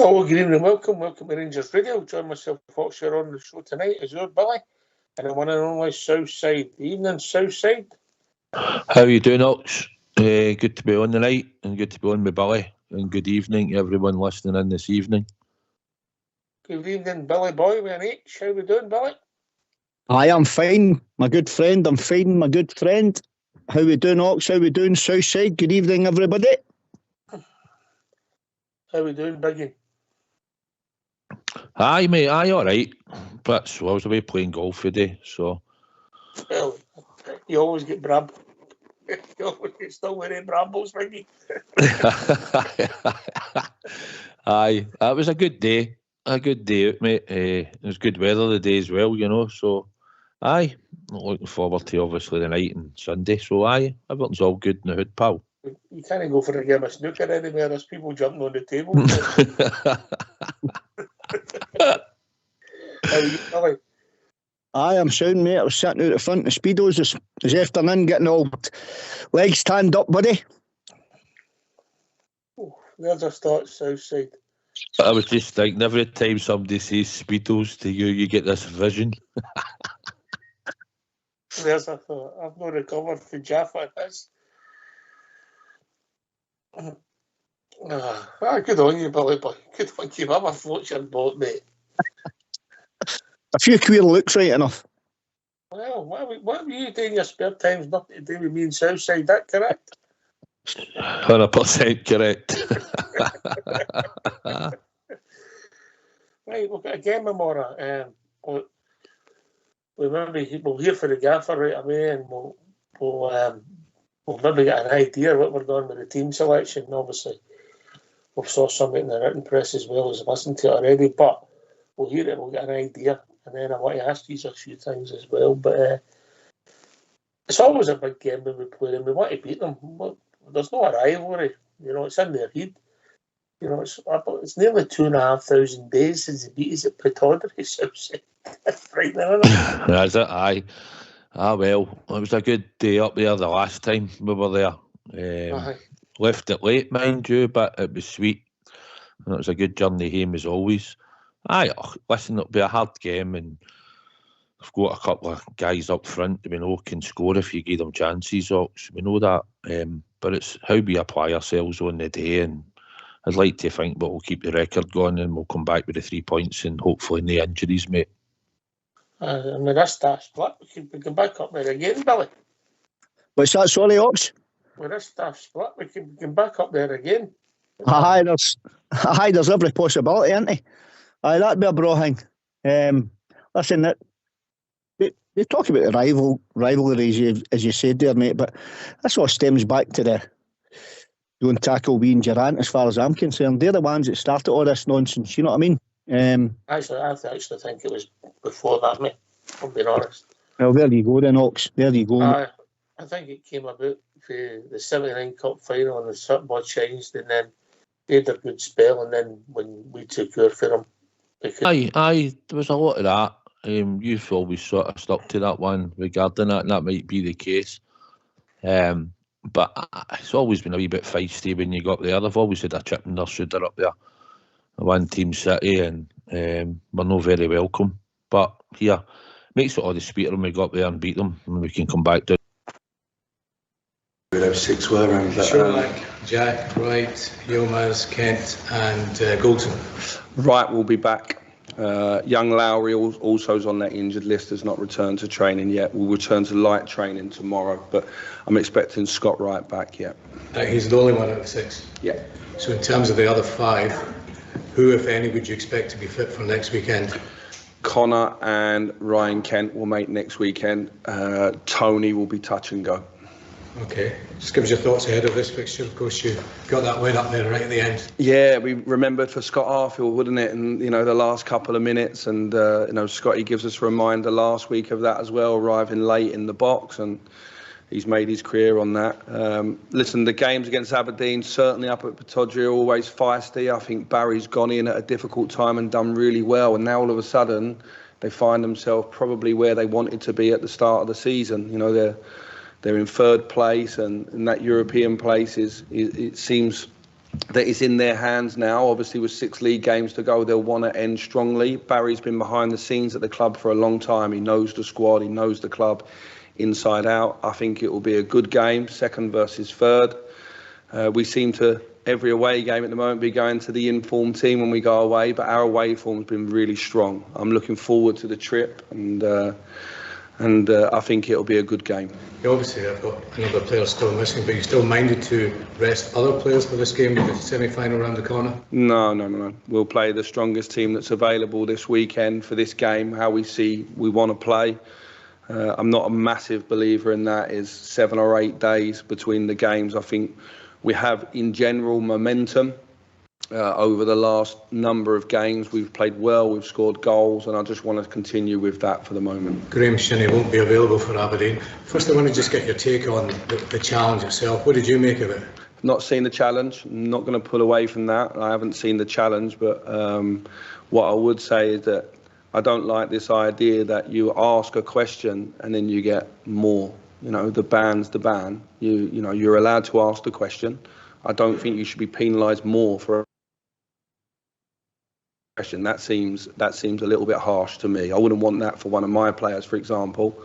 Hello, good evening, welcome to Rangers Radio. Join myself, Foxshire, on the show tonight is your Billy, and the one and only Southside. Evening, Southside. How are you doing, Ox? Good to be on the night, and good to be on with Billy, and good evening to everyone listening in this evening. Good evening, Billy boy with an H. How we doing, Billy? I am fine, my good friend. I'm fine, my good friend. How we doing, Ox? How we doing, Southside? Good evening, everybody. How we doing, Biggie? Aye, mate, aye, all right. But so I was away playing golf today, so. Well, you always get you always get still wearing brambles, Biggie. Aye, that was a good day. A good day out, mate. It was good weather the day as well, you know, so. Aye, looking forward to obviously the night and Sunday, so aye, everything's all good in the hood, pal. You can't go for a game of snooker anywhere. There's people jumping on the table. How are you, Billy? I am sound, mate. I was sitting out the front of the Speedos this afternoon getting all legs tanned up, buddy. Oh, there's a start, Southside. I was just thinking, every time somebody says Speedos to you, you get this vision. There's a thought. I've not recovered from Jaffa. Good on you, Billy boy. Good on you. I'm a float your boat, mate. A few queer looks, right enough. Well, what were you doing in your spare time? Nothing to do with me and Southside, that correct? 100% correct. Right, we've got a game tomorrow. We'll hear for the gaffer right away, and we'll maybe get an idea what we're doing with the team selection. Obviously, we've saw something in the written press as well as listened to it already, but we'll hear it, we'll get an idea, and then I want to ask you a few things as well. But it's always a big game when we play them. We want to beat them. There's no rivalry, you know. It's in their head. You know, it's nearly 2,500 days since they beat us at Pittodrie. That's frightening, isn't it? That's it, aye. Well, it was a good day up there the last time we were there. Left it late, mind you, but it was sweet. And it was a good journey home as always. Aye, listen, it'll be a hard game, and we've got a couple of guys up front that we know can score if you give them chances. We know that. But it's how we apply ourselves on the day, and I'd like to think that we'll keep the record going and we'll come back with the 3 points and hopefully no injuries, mate. And with this staff split, we can back up there again, Billy. What's that, sorry, Ox? With this staff split, we can back up there again. Aye, there's every possibility, isn't there? Aye, that'd be a bra thing. Listen, they talk about the rivalries, as you said there, mate, but this all stems back to the don't tackle we and Durant, as far as I'm concerned. They're the ones that started all this nonsense, you know what I mean? Actually, I actually think it was before that, mate, I'm being honest. Well, there you go then, Ox. There you go. I think it came about for the 79 Cup final and the football changed, and then they had a good spell, and then when we took over for them. Aye, there was a lot of that. You've always sort of stuck to that one regarding that, and that might be the case. But it's always been a wee bit feisty when you got there. They've always had a chip in their shoulder up there. One team city, and we're not very welcome. But here, makes it all the sweeter when we go up there and beat them, and we can come back down. We'd have 6 well around that. Sherlock, Jack, Wright, Yilmaz, Kent and Goulton. Wright will be back. Young Lowry also is on that injured list, has not returned to training yet. Will return to light training tomorrow, but I'm expecting Scott Wright back yet. He's the only one out of 6? Yeah. So in terms of the other 5, who, if any, would you expect to be fit for next weekend? Connor and Ryan Kent will make next weekend. Tony will be touch and go. Okay, just give us your thoughts ahead of this fixture. Of course, you got that win up there right at the end. Yeah, we remembered for Scott Arfield, wouldn't it? And, you know, the last couple of minutes. And, Scotty gives us a reminder last week of that as well, arriving late in the box. And he's made his career on that. Listen, the games against Aberdeen, certainly up at Pittodrie, are always feisty. I think Barry's gone in at a difficult time and done really well. And now all of a sudden, they find themselves probably where they wanted to be at the start of the season. You know, they're in third place, and that European place it seems that it's in their hands now. Obviously, with 6 league games to go, they'll want to end strongly. Barry's been behind the scenes at the club for a long time. He knows the squad, he knows the club inside out. I think it will be a good game, second versus third. We seem to, every away game at the moment, be going to the informed team when we go away, but our away form's been really strong. I'm looking forward to the trip, and I think it'll be a good game. You obviously have got another player still missing, but you're still minded to rest other players for this game with the semi-final around the corner? No. We'll play the strongest team that's available this weekend for this game, how we want to play. I'm not a massive believer in that, is 7 or 8 days between the games. I think we have, in general, momentum. Over the last number of games, we've played well, we've scored goals, and I just want to continue with that for the moment. Graham Shinney won't be available for Aberdeen. First, I want to just get your take on the challenge itself. What did you make of it? Not seen the challenge. I'm not going to pull away from that. I haven't seen the challenge, but what I would say is that I don't like this idea that you ask a question and then you get more. You know, the ban's the ban. You know, you're allowed to ask the question. I don't think you should be penalised more for a question. That seems a little bit harsh to me. I wouldn't want that for one of my players, for example.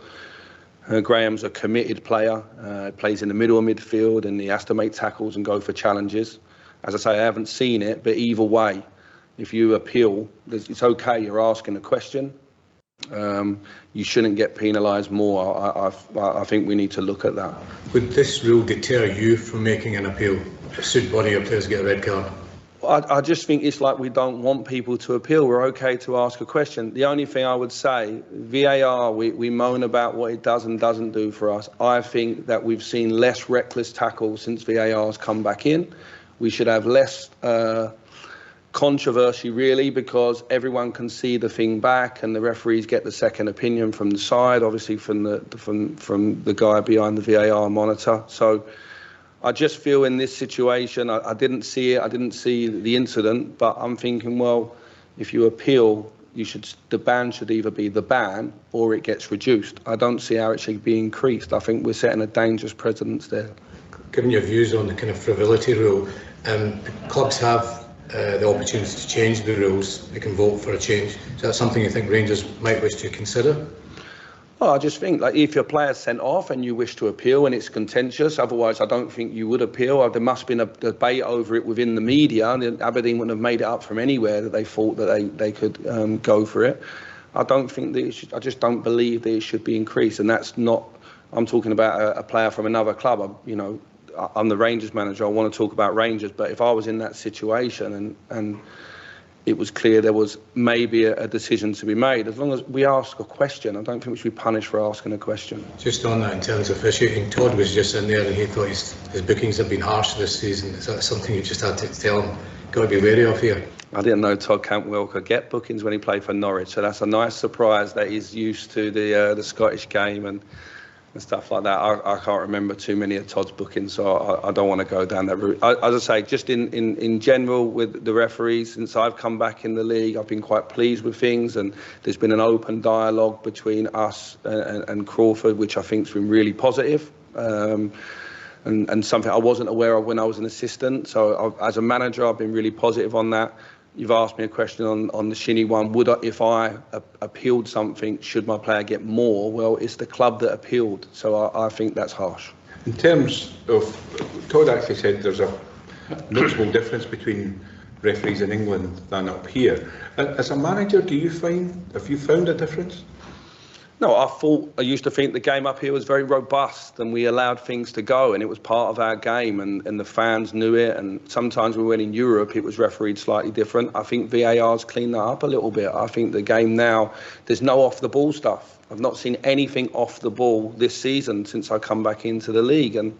Graham's a committed player, plays in the middle of midfield, and he has to make tackles and go for challenges. As I say, I haven't seen it, but either way, if you appeal, it's okay, you're asking a question. You shouldn't get penalised more. I think we need to look at that. Would this rule deter you from making an appeal? Should one of your players get a red card? I just think it's like we don't want people to appeal. We're okay to ask a question. The only thing I would say, VAR, we moan about what it does and doesn't do for us. I think that we've seen less reckless tackles since VAR's come back in. We should have less controversy, really, because everyone can see the thing back and the referees get the second opinion from the side, obviously from the guy behind the VAR monitor. So I just feel in this situation, I didn't see it, I didn't see the incident, but I'm thinking, well, if you appeal, the ban should either be the ban or it gets reduced. I don't see how it should be increased. I think we're setting a dangerous precedence there. Given your views on the kind of frivolity rule, the clubs have the opportunity to change the rules. They can vote for a change. Is that something you think Rangers might wish to consider? Well, I just think, like, if your player's sent off and you wish to appeal and it's contentious, otherwise I don't think you would appeal. There must have been a debate over it within the media. Aberdeen wouldn't have made it up from anywhere that they thought that they could go for it. I don't think that I just don't believe that it should be increased. And that's not, I'm talking about a player from another club. I'm the Rangers manager. I want to talk about Rangers, but if I was in that situation and it was clear there was maybe a decision to be made, as long as we ask a question, I don't think we should be punished for asking a question. Just on that, in terms of officiating, Todd was just in there and he thought his bookings have been harsh this season. Is that something you just had to tell him, got to be wary of here? I didn't know Todd Cantwell could get bookings when he played for Norwich, so that's a nice surprise that he's used to the Scottish game and stuff like that. I can't remember too many of Todd's bookings, so I don't want to go down that route. As I say, just in general with the referees, since I've come back in the league, I've been quite pleased with things, and there's been an open dialogue between us and Crawford, which I think has been really positive, and something I wasn't aware of when I was an assistant. So as a manager, I've been really positive on that. You've asked me a question on the Shinnie one. If I appealed something, should my player get more? Well, it's the club that appealed, so I think that's harsh. In terms of, Todd actually said there's a noticeable difference between referees in England than up here. As a manager, have you found a difference? No, I used to think the game up here was very robust and we allowed things to go and it was part of our game and the fans knew it, and sometimes when we went in Europe it was refereed slightly different. I think VAR's cleaned that up a little bit. I think the game now, there's no off the ball stuff. I've not seen anything off the ball this season since I come back into the league, and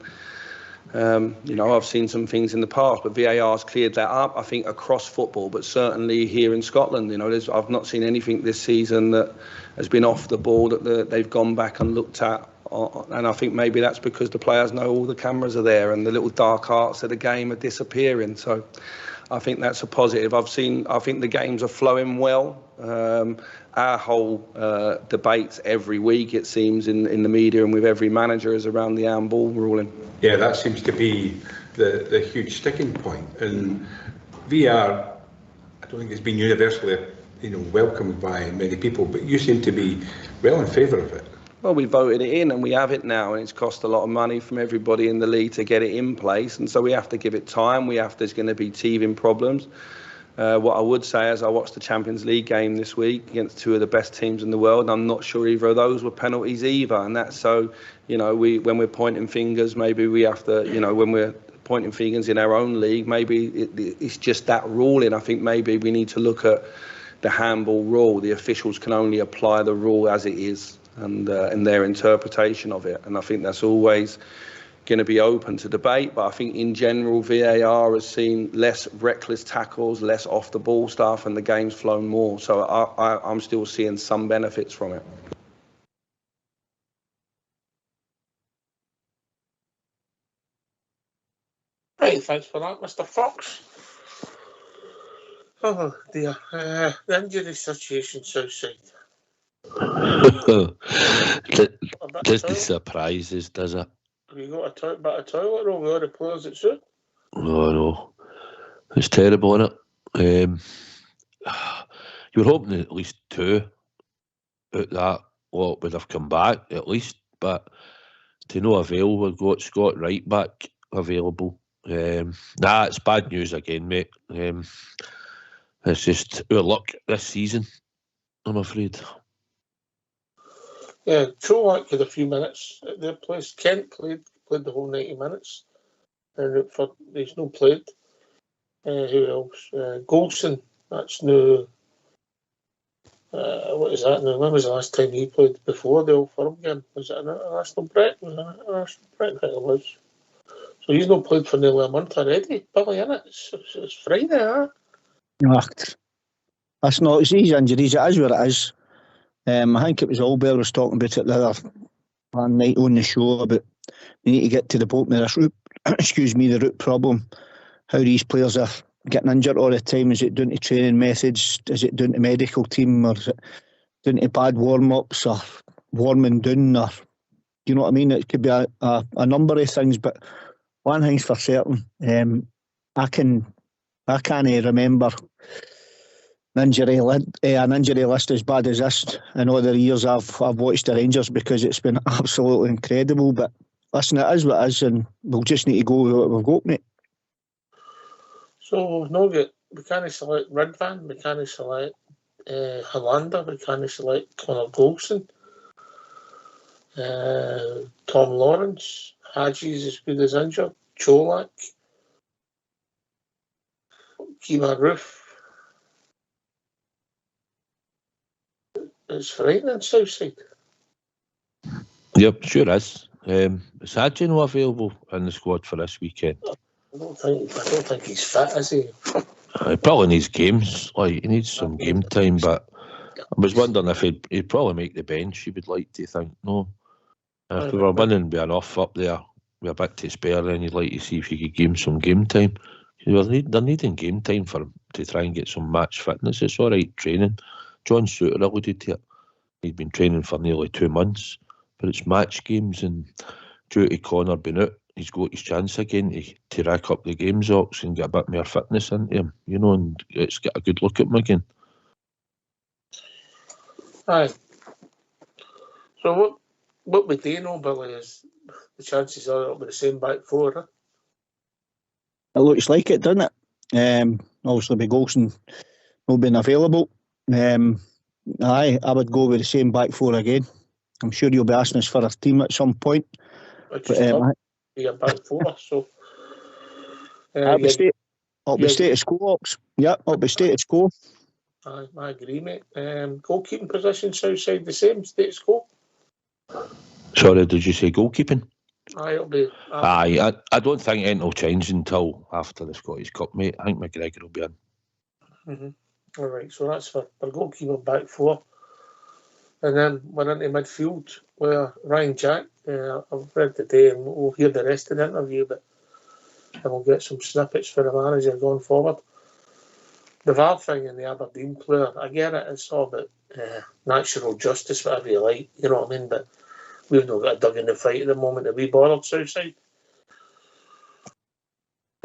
I've seen some things in the past, but VAR's cleared that up, I think, across football, but certainly here in Scotland. I've not seen anything this season that has been off the ball that they've gone back and looked at, and I think maybe that's because the players know all the cameras are there and the little dark arts of the game are disappearing. So I think that's a positive. I think the games are flowing well. Our whole debates every week, it seems, in the media and with every manager is around the handball ruling. Yeah, that seems to be the huge sticking point. And VAR, I don't think it's been universally, welcomed by many people, but you seem to be well in favour of it. Well, we voted it in and we have it now, and it's cost a lot of money from everybody in the league to get it in place, and so we have to give it time. There's going to be teething problems. What I would say is I watched the Champions League game this week against two of the best teams in the world, and I'm not sure either of those were penalties either. And that's so, when we're pointing fingers, maybe we have to, when we're pointing fingers in our own league, maybe it's just that ruling. I think maybe we need to look at the handball rule. The officials can only apply the rule as it is, and their interpretation of it. And I think that's always going to be open to debate, but I think in general VAR has seen less reckless tackles, less off the ball stuff, and the game's flown more. So I'm still seeing some benefits from it. Right, thanks for that, Mr. Fox. Oh dear, the injury situation Southside. Just the surprises, does it? Have you got a bit of toilet roll with all the players that suit? Oh no, it's terrible, isn't it? You were hoping at least two out that lot would have come back at least, but to no avail. We've got Scott Wright back available. It's bad news again, mate. It's just our luck this season, I'm afraid. Yeah, Trolak had a few minutes at their place. Kent played the whole 90 minutes. And he's no played. Who else? Golson, that's new. What is that now? When was the last time he played before the Old Firm game? Was it an international break? I think it was. So he's not played for nearly a month already. Billy, innit? It's Friday, huh? That's not, it's these injuries, it is what it is. I think it was Albert was talking about it the other night on the show about we need to get to the bottom of this root, the root problem. How these players are getting injured all the time. Is it down to training methods? Is it down to medical team? Or is it down to bad warm-ups or warming down? Or, you know what I mean? It could be a number of things, but one thing's for certain. I can't remember an injury list as bad as this in all the years I've watched the Rangers, because it's been absolutely incredible. But listen, it is what it is, and we'll just need to go with what we've got, mate. So we can't select Ridvan, we can't select Hollander, we can't select Connor Golson, Tom Lawrence, Hadji's as good as injured, Cholak, Kemar Roof. It's frightening, Southside. Yep, sure is. Is Hadji not available in the squad for this weekend? I don't think he's fit, is he? He probably needs games. He needs some game time, but I was wondering if he'd probably make the bench. He would like to think, no. If we were winning by enough up there, with a bit to spare, then you'd like to see if you could give him some game time. They're needing game time for him to try and get some match fitness. It's all right training. John Suter alluded to it. He'd been training for nearly 2 months, but it's match games, and due to Connor being out, he's got his chance again to rack up the games ox and get a bit more fitness into him, and let's get a good look at him again. Aye. So what we do know, Billy, is the chances are it'll be the same back four, huh? It looks like it, doesn't it? Obviously, with Golson not being available, I would go with the same back four again. I'm sure you'll be asking us for a team at some point. Be a back four, so I'll be status quo, Ox. Yeah, I'll be status quo. I agree, mate. Goalkeeping position, Southside, the same, status quo. Sorry, did you say goalkeeping? Aye, it'll be. I don't think anything will change until after the Scottish Cup, mate. I think McGregor will be in. Mm-hmm. All right, so that's for goalkeeper back four. And then we're into midfield where Ryan Jack, I've read today, and we'll hear the rest of the interview, but we'll get some snippets for the manager going forward. The VAR thing and the Aberdeen player, I get it, it's all about natural justice, whatever you like, you know what I mean, but we've not got a dug in the fight at the moment. Are we bothered, Southside?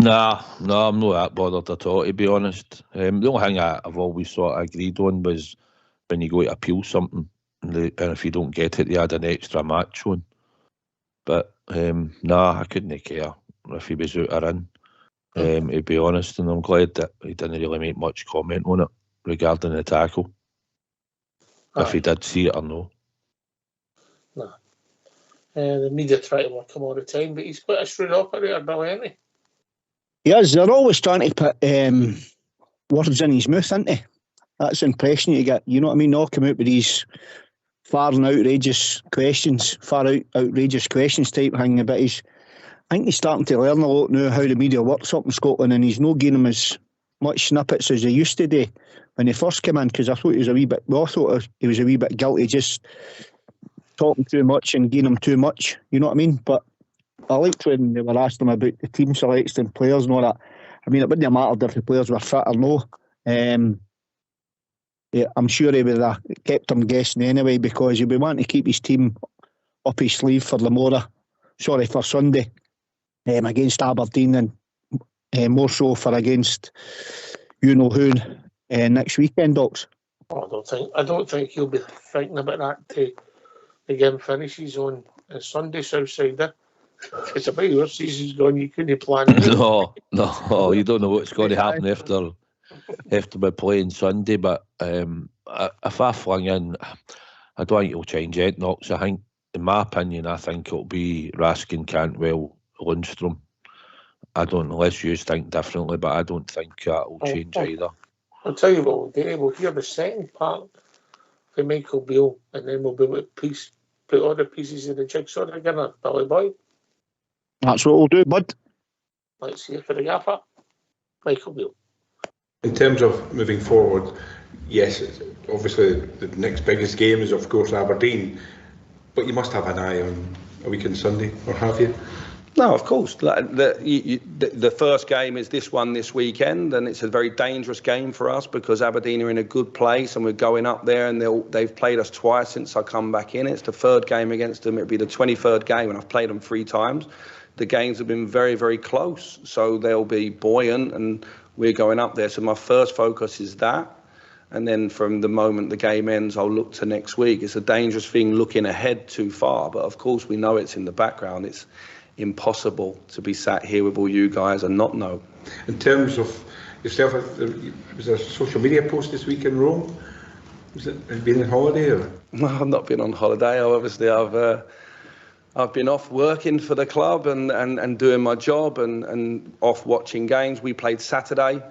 Nah, I'm not that bothered at all, to be honest. The only thing I've always sort of agreed on was when you go to appeal something, and if you don't get it, you add an extra match on. But nah, I couldn't care if he was out or in, to be honest, and I'm glad that he didn't really make much comment on it regarding the tackle. If he did see it or no. Nah. The media try to work him all the time, but he's quite a shrewd operator, Billy, isn't he? He is. They're always trying to put words in his mouth, isn't they? That's the impression you get. You know what I mean? They'll come out with these far and outrageous questions type thing. But I think he's starting to learn a lot now how the media works up in Scotland, and he's not giving him as much snippets as he used to do when he first came in, because I thought he was a wee bit guilty, just talking too much and giving him too much. You know what I mean? But I liked when they were asking him about the team selection players and all that. I mean, it wouldn't have mattered if the players were fit or no. Yeah, I'm sure he would have kept him guessing anyway, because he'd be wanting to keep his team up his sleeve for for Sunday against Aberdeen, and more so for against you know who next weekend, Docs. I don't think he'll be thinking about that till the game finishes on Sunday, Southside. It's about your season's gone. You couldn't plan it. No, you don't know what's going to happen after we're playing Sunday. But if I fling in, I don't think it'll change it, Knox. I think, in my opinion, it'll be Raskin, Cantwell, Lundstrom. I don't know, unless you think differently, but I don't think that'll change either. I'll tell you what we'll do. We'll hear the second part for Michael Beale, and then we'll be able to put all the pieces of the jigsaw together, Billy Boy. That's what we'll do, bud. Let's hear for the gaffer, Michael Beale. In terms of moving forward, yes, obviously the next biggest game is, of course, Aberdeen, but you must have an eye on a weekend Sunday, or have you? No, of course. The first game is this weekend, and it's a very dangerous game for us because Aberdeen are in a good place, and we're going up there, and they've played us twice since I come back in. It's the third game against them. It'll be the 23rd game, and I've played them 3 times. The games have been very, very close, so they'll be buoyant, and we're going up there. So my first focus is that. And then from the moment the game ends, I'll look to next week. It's a dangerous thing looking ahead too far, but of course we know it's in the background. It's impossible to be sat here with all you guys and not know. In terms of yourself, was there a social media post this week in Rome? Have you been on holiday? Or? No, I've not been on holiday. Obviously, I've been off working for the club and doing my job and off watching games. We played Saturday,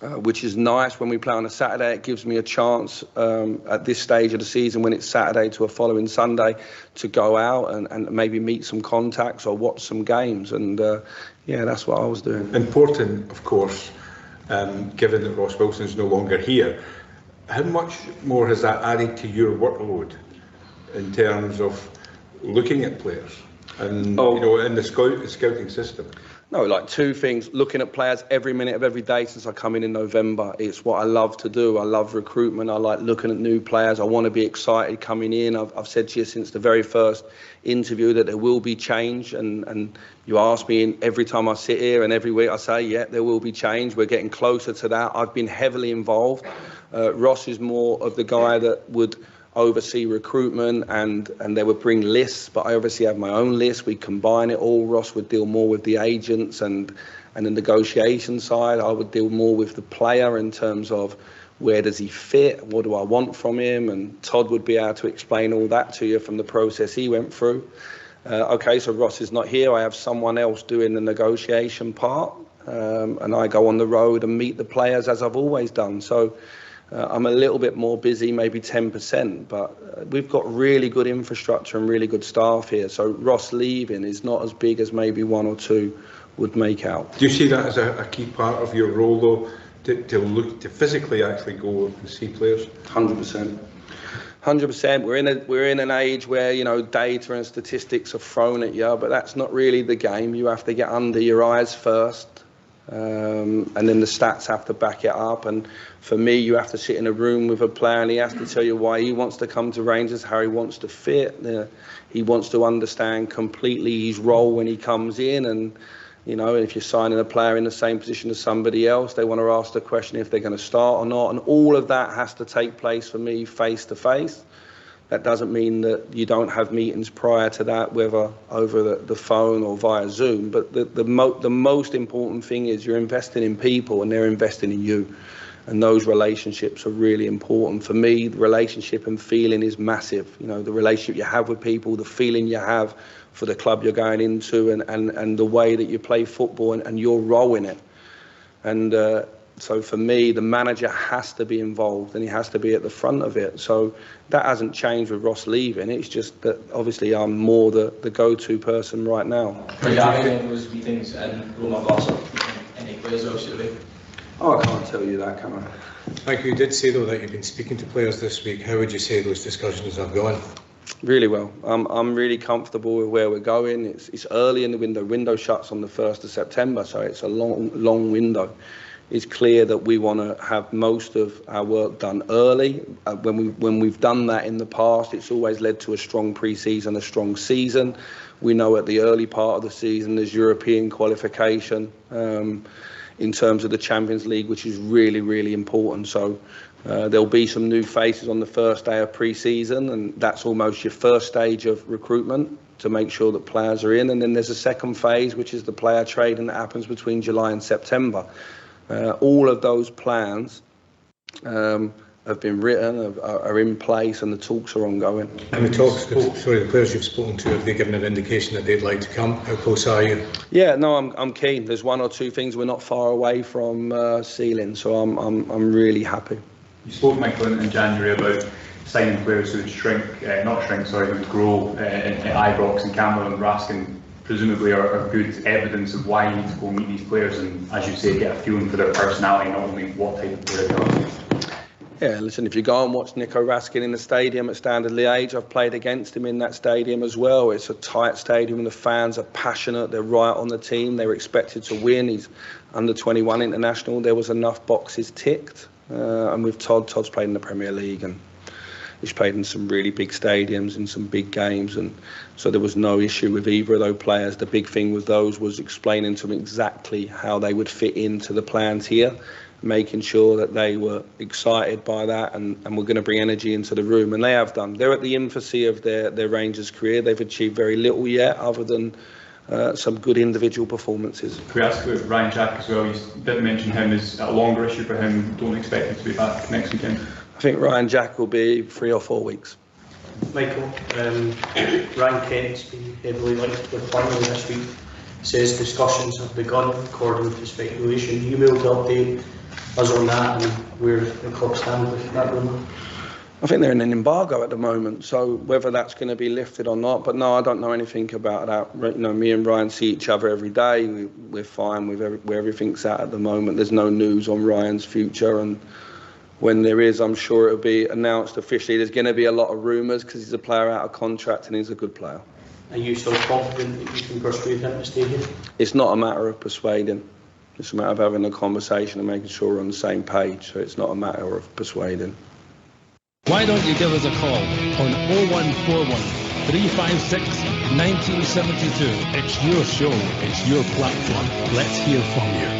which is nice. When we play on a Saturday, it gives me a chance at this stage of the season, when it's Saturday to a following Sunday, to go out and maybe meet some contacts or watch some games. And yeah, that's what I was doing. Important, of course, given that Ross Wilson's no longer here. How much more has that added to your workload in terms of looking at players and in the scouting system? No, like 2 things. Looking at players every minute of every day since I come in November. It's what I love to do. I love recruitment. I like looking at new players. I want to be excited coming in. I've said to you since the very first interview that there will be change. And you ask me every time I sit here, and every week I say, yeah, there will be change. We're getting closer to that. I've been heavily involved. Ross is more of the guy that would oversee recruitment and they would bring lists, but I obviously have my own list. We combine it all. Ross would deal more with the agents and the negotiation side. I would deal more with the player in terms of where does he fit, what do I want from him, and Todd would be able to explain all that to you from the process he went through. Okay, so Ross is not here. I have someone else doing the negotiation part, and I go on the road and meet the players as I've always done. So I'm a little bit more busy, maybe 10%, but we've got really good infrastructure and really good staff here. So Ross leaving is not as big as maybe 1 or 2 would make out. Do you see that as a key part of your role, though, to physically actually go and see players? 100%. 100%. We're in an age where data and statistics are thrown at you, but that's not really the game. You have to get under your eyes first. And then the stats have to back it up, and for me you have to sit in a room with a player and he has to tell you why he wants to come to Rangers, how he wants to fit, he wants to understand completely his role when he comes in, You know, if you're signing a player in the same position as somebody else, they want to ask the question if they're going to start or not. And all of that has to take place for me face to face. That doesn't mean that you don't have meetings prior to that, whether over the phone or via Zoom. But the most important thing is you're investing in people and they're investing in you. And those relationships are really important. For me, the relationship and feeling is massive. You know, the relationship you have with people, the feeling you have for the club you're going into, and the way that you play football and your role in it. And so for me, the manager has to be involved and he has to be at the front of it. So that hasn't changed with Ross leaving. It's just that obviously I'm more the go-to person right now. Are you having any of those meetings in Roma Barca? Any players obviously? Oh, I can't tell you that, can I? Like you did say though that you've been speaking to players this week. How would you say those discussions have gone? Really well. I'm really comfortable with where we're going. It's early in the window. Window shuts on the 1st of September, so it's a long window. It's clear that we want to have most of our work done early. When we've done that in the past, it's always led to a strong pre-season, a strong season. We know at the early part of the season there's European qualification in terms of the Champions League, which is really, really important. So there'll be some new faces on the first day of pre-season, and that's almost your first stage of recruitment to make sure that players are in. And then there's a second phase, which is the player trading that happens between July and September. All of those plans have been written, are in place, and the talks are ongoing. And the players you've spoken to, have they given an indication that they'd like to come? How close are you? Yeah, no, I'm keen. There's one or two things we're not far away from sealing, so I'm really happy. You spoke, Michael, in January about signing players who would who would grow at Ibrox and Campbell and Raskin. Presumably are good evidence of why you need to go meet these players and, as you say, get a feeling for their personality, not only what type of player they are. Yeah, listen, if you go and watch Nico Raskin in the stadium at Standard Liège, I've played against him in that stadium as well. It's a tight stadium and the fans are passionate, they're right on the team, they're expected to win. He's under 21 international, there was enough boxes ticked. And with Todd's played in the Premier League and he's played in some really big stadiums in some big games, and so there was no issue with either of those players. The big thing with those was explaining to them exactly how they would fit into the plans here, making sure that they were excited by that and were going to bring energy into the room, and they have done. They're at the infancy of their Rangers career. They've achieved very little yet other than some good individual performances. Can we ask about Ryan Jack as well? You didn't mention him as a longer issue for him. Don't expect him to be back next weekend. I think Ryan Jack will be 3 or 4 weeks. Michael, Ryan Kent's been heavily linked with Burnley this week. Says discussions have begun according to speculation. Are you able to update us on that and where the club stand with that rumour? I think they're in an embargo at the moment, so whether that's going to be lifted or not, but no, I don't know anything about that. You know, me and Ryan see each other every day. We're fine with where everything's at the moment. There's no news on Ryan's future, and when there is, I'm sure it'll be announced officially. There's going to be a lot of rumours because he's a player out of contract and he's a good player. Are you still confident that you can persuade him to stay here? It's not a matter of persuading. It's a matter of having a conversation and making sure we're on the same page. So it's not a matter of persuading. Why don't you give us a call on 0141 356 1972. It's your show. It's your platform. Let's hear from you.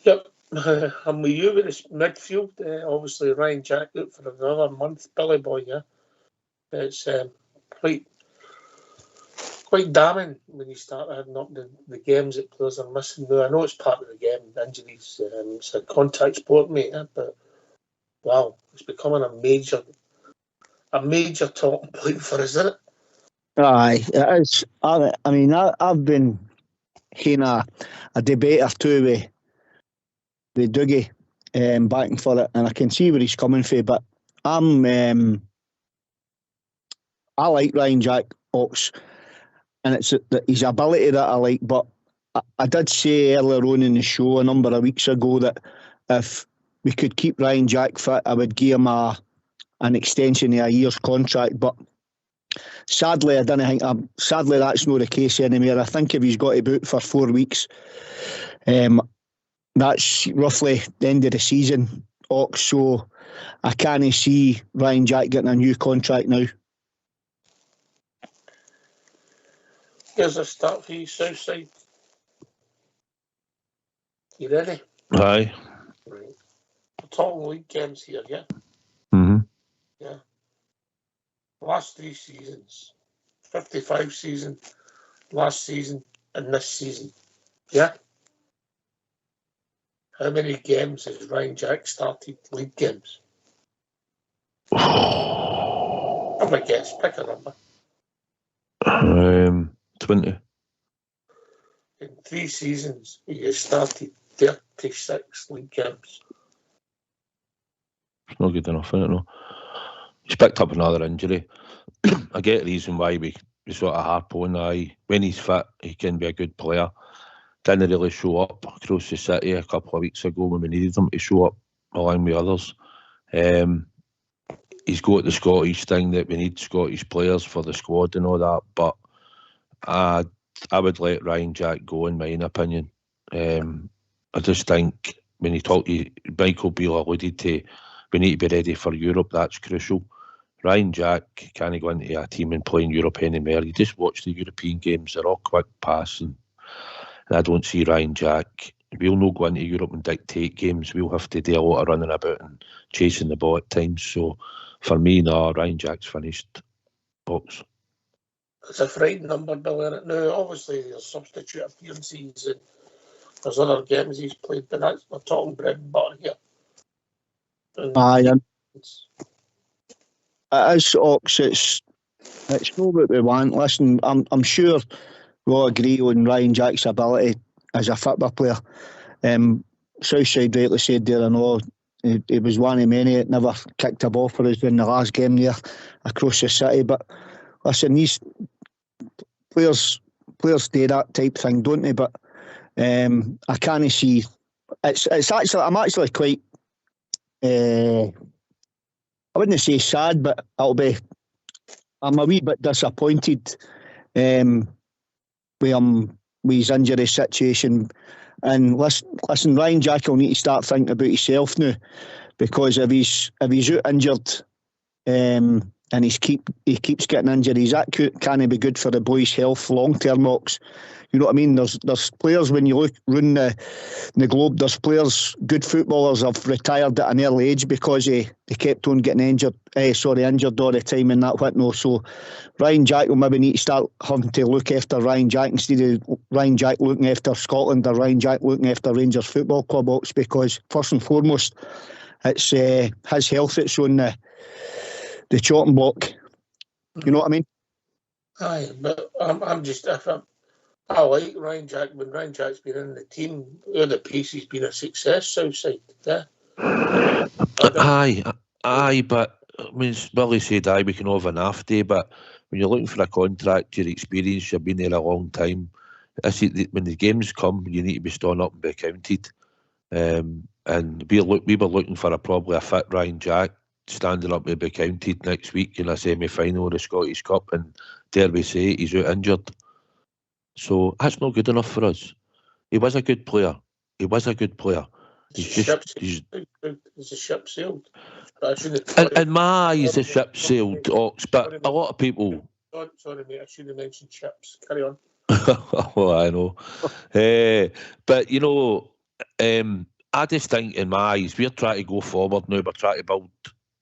Yep, I'm with you with this midfield. Obviously, Ryan Jack out for another month. Billy Boy, yeah. It's quite damning when you start adding up the games that players are missing. Now, I know it's part of the game, injuries. It's a contact sport, mate, but wow, it's becoming a major talking point for us, isn't it? Aye, it is. I mean, I've been having a debate or two with Dougie backing for it, and I can see where he's coming from, but I like Ryan Jack Ox, and it's his ability that I like, but I did say earlier on in the show a number of weeks ago that if we could keep Ryan Jack fit, I would give him an extension of a year's contract, but sadly I don't think sadly that's not the case anymore. I think if he's got to boot for 4 weeks, that's roughly the end of the season, Ox, so I can't see Ryan Jack getting a new contract now. Here's a start for you, Southside. You ready? Aye. Right. We're talking league games here, yeah? Mm-hmm. Yeah. Last 3 seasons. 55 season, last season, and this season. Yeah? How many games has Ryan Jack started league games? Have a guess. Pick a number. 20. In 3 seasons, he has started 36 league games. It's not good enough, isn't it? No. He's picked up another injury. I get the reason why we sort of harp on. When he's fit, he can be a good player. Didn't really show up across the city a couple of weeks ago when we needed him to show up along with others. He's got the Scottish thing that we need Scottish players for the squad and all that, but I would let Ryan Jack go, in my opinion. I just think when you talk, Michael Beale alluded to, we need to be ready for Europe. That's crucial. Ryan Jack can't go into a team and play in Europe anymore. You just watch the European games; they're all quick passing, and I don't see Ryan Jack. We'll not go into Europe and dictate games. We'll have to do a lot of running about and chasing the ball at times. So, for me, no, Ryan Jack's finished. Box. It's a frightening number, Bill, isn't it? Now, obviously, there's substitute appearances and there's other games he's played, but that's, we're talking bread and butter here. Aye, it is, Ox. It's not what we want. Listen, I'm sure we'll agree on Ryan Jack's ability as a football player. Southside rightly said there, I know he was one of many that never kicked a ball for us in the last game there across the city. But listen, these players do that type thing, don't they? But I can't see. It's actually, I'm actually quite. I wouldn't say sad, but I'm a wee bit disappointed with his injury situation. And listen, Ryan Jack will need to start thinking about himself now, because if he's out injured and he keeps getting injuries, that can't be good for the boys' health long term. Ox. You know what I mean? There's players, when you look around the globe, there's players, good footballers have retired at an early age because they kept on getting injured all the time and that whatnot. So Ryan Jack will maybe need to start having to look after Ryan Jack instead of Ryan Jack looking after Scotland or Ryan Jack looking after Rangers Football Club, Box, because first and foremost it's his health that's on the chopping block. You know what I mean? Aye, but I'm just, I like Ryan Jack. When Ryan Jack's been in the team, the piece, he's been a success, Southside. Yeah. Aye, but I mean, Billy said, we can have an off day, but when you're looking for a contract, your experience, you've been there a long time. I see when the games come, you need to be stood up and be counted. And we were looking for probably a fit Ryan Jack standing up to be counted next week in a semi-final of the Scottish Cup, and dare we say he's out injured. So that's not good enough for us. He was a good player. He's just Is the ship sailed? in my eyes, the ship sailed, Ox. But a lot of people. Sorry, mate. I should have mentioned ships. Carry on. Well, I know. But you know, I just think in my eyes, we're trying to go forward now. We're trying to build.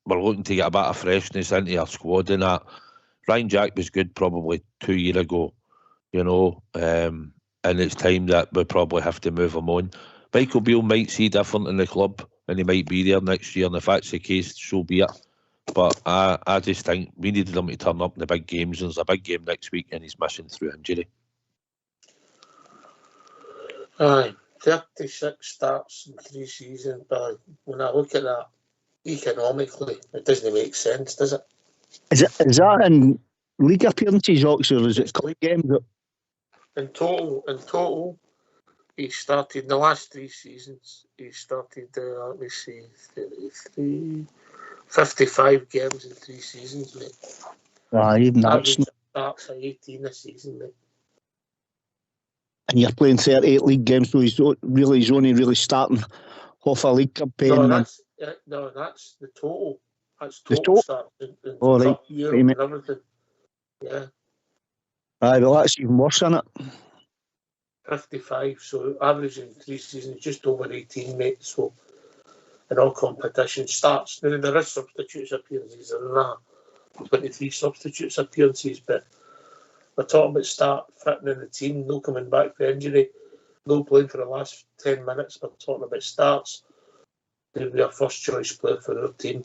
We're looking to get a bit of freshness into our squad and that. Ryan Jack was good probably 2 years ago. You know, and it's time that we probably have to move him on. Michael Beale might see different in the club and he might be there next year, and if that's the case, so be it. But I just think we needed him to turn up in the big games, and there's a big game next week and he's missing through injury. Aye, 36 starts in 3 seasons, but when I look at that economically, it doesn't make sense, does it? Is that in league appearances, Ox, or is it cup games? In total, he started in the last 3 seasons. He started, let me see, 55 games in 3 seasons, mate. Even that's starts at 18 a season, mate. And you're playing 38 league games, so he's only really starting off a league campaign. No, that's the total. That's total starts in right. year and everything. Yeah. Aye, well, that's even worse, isn't it? 55, so averaging 3 seasons, just over 18, mate. So, in all competition starts. Now, there is substitutes appearances and that, 23 substitutes appearances, but we're talking about start fitting in the team, no coming back for injury, no playing for the last 10 minutes. We're talking about starts. He'll be a first choice player for our team.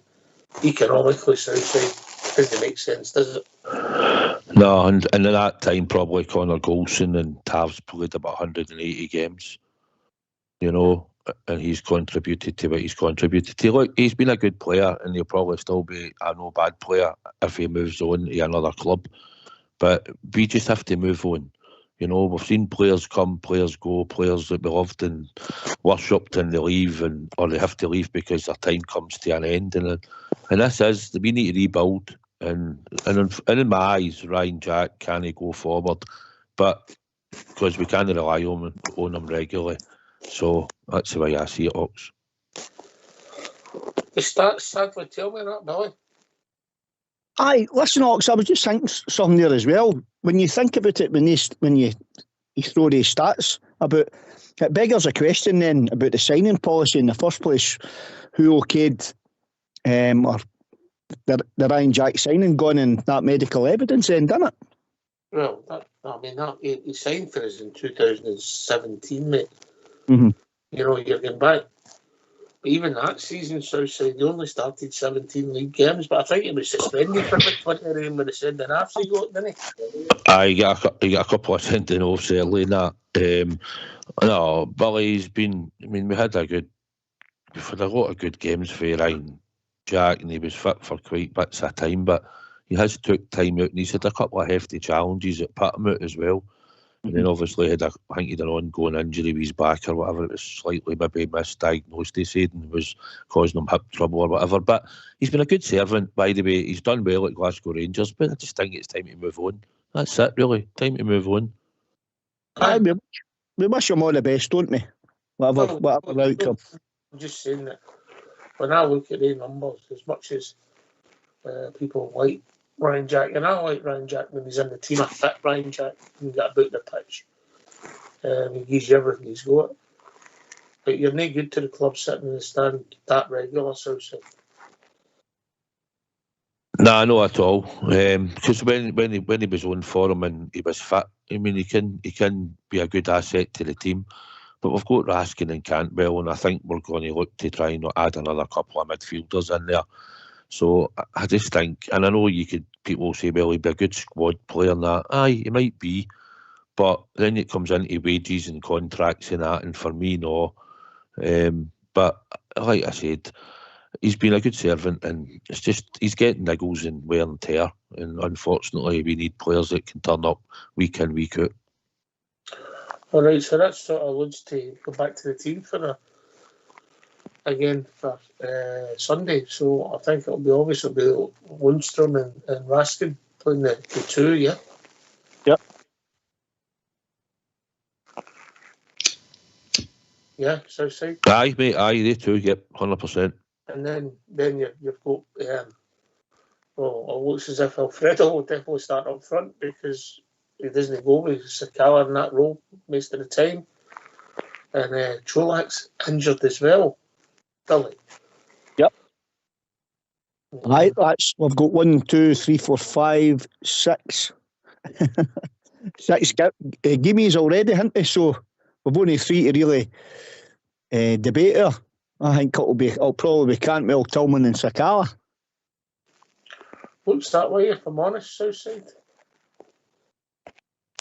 Economically, Southside doesn't make sense, does it? No, and at that time, probably Connor Golson and Tav's played about 180 games, you know, and he's contributed to what he's contributed to. Look, he's been a good player, and he'll probably still be a no bad player if he moves on to another club. But we just have to move on. You know, we've seen players come, players go, players that we loved and worshipped, and they leave, or they have to leave because their time comes to an end. And this is, we need to rebuild. And in my eyes, Ryan Jack can't go forward, but because we can't rely on him regularly. So that's the way I see it, Ox. The stats sadly tell me that, Billy. Aye, listen, Ox, I was just thinking something there as well. When you think about it, when you throw these stats about, it beggars a question then about the signing policy in the first place. Who okayed or the Ryan Jack signing gone in that medical evidence then, didn't it? Well, he signed for us in 2017, mate. Mm-hmm. You know, you're going back. But even that season, Southside, they only started 17 league games, but I think he was suspended for about 20 of them with the sending offs he got, didn't he? He got a couple of sending offs early in that. No, Billy's been, we had a lot of good games for Ryan Jack, and he was fit for quite bits of time, but he has took time out, and he's had a couple of hefty challenges that put him out as well. And then obviously I think he had an ongoing injury with his back or whatever. It was slightly maybe misdiagnosed, he said, and was causing him hip trouble or whatever. But he's been a good servant, by the way. He's done well at Glasgow Rangers, but I just think it's time to move on. That's it, really. Time to move on. Aye, we wish him all the best, don't we? Whatever outcome. I'm just saying that when I look at the numbers, as much as people like Ryan Jack, and I like Ryan Jack when he's in the team. I fit Ryan Jack and get about the pitch. He gives you everything he's got. But you're no good to the club sitting in the stand that regular, Southside. Nah, not at all. Because when he was on for him and he was fit, he can be a good asset to the team. But we've got Raskin and Cantwell, and I think we're going to look to try and add another couple of midfielders in there. So I just think, and I know people say, well, he'd be a good squad player and that. Aye, he might be, but then it comes into wages and contracts and that, and for me, no. But like I said, he's been a good servant, and it's just he's getting niggles and wear and tear, and unfortunately we need players that can turn up week in, week out. All right, so that sort of alludes to go back to the team for Sunday. So I think it'll be obvious it'll be Lundstrom and Raskin playing the two, yeah? Yep. Yeah, Southside. Aye, mate, aye, they too, yep, 100%. And then you've got, it looks as if Alfredo will definitely start up front because he doesn't go with Sakala in that role most of the time. And Cholak's injured as well. Billy. Yep. Aye, we've got 1, 2, 3, 4, 5, 6. 6 gimmies already, haven't we? So we've only 3 to really debate here. I think it'll probably be Cantwell, Tillman and Sakala. Looks that way, if I'm honest, Southside.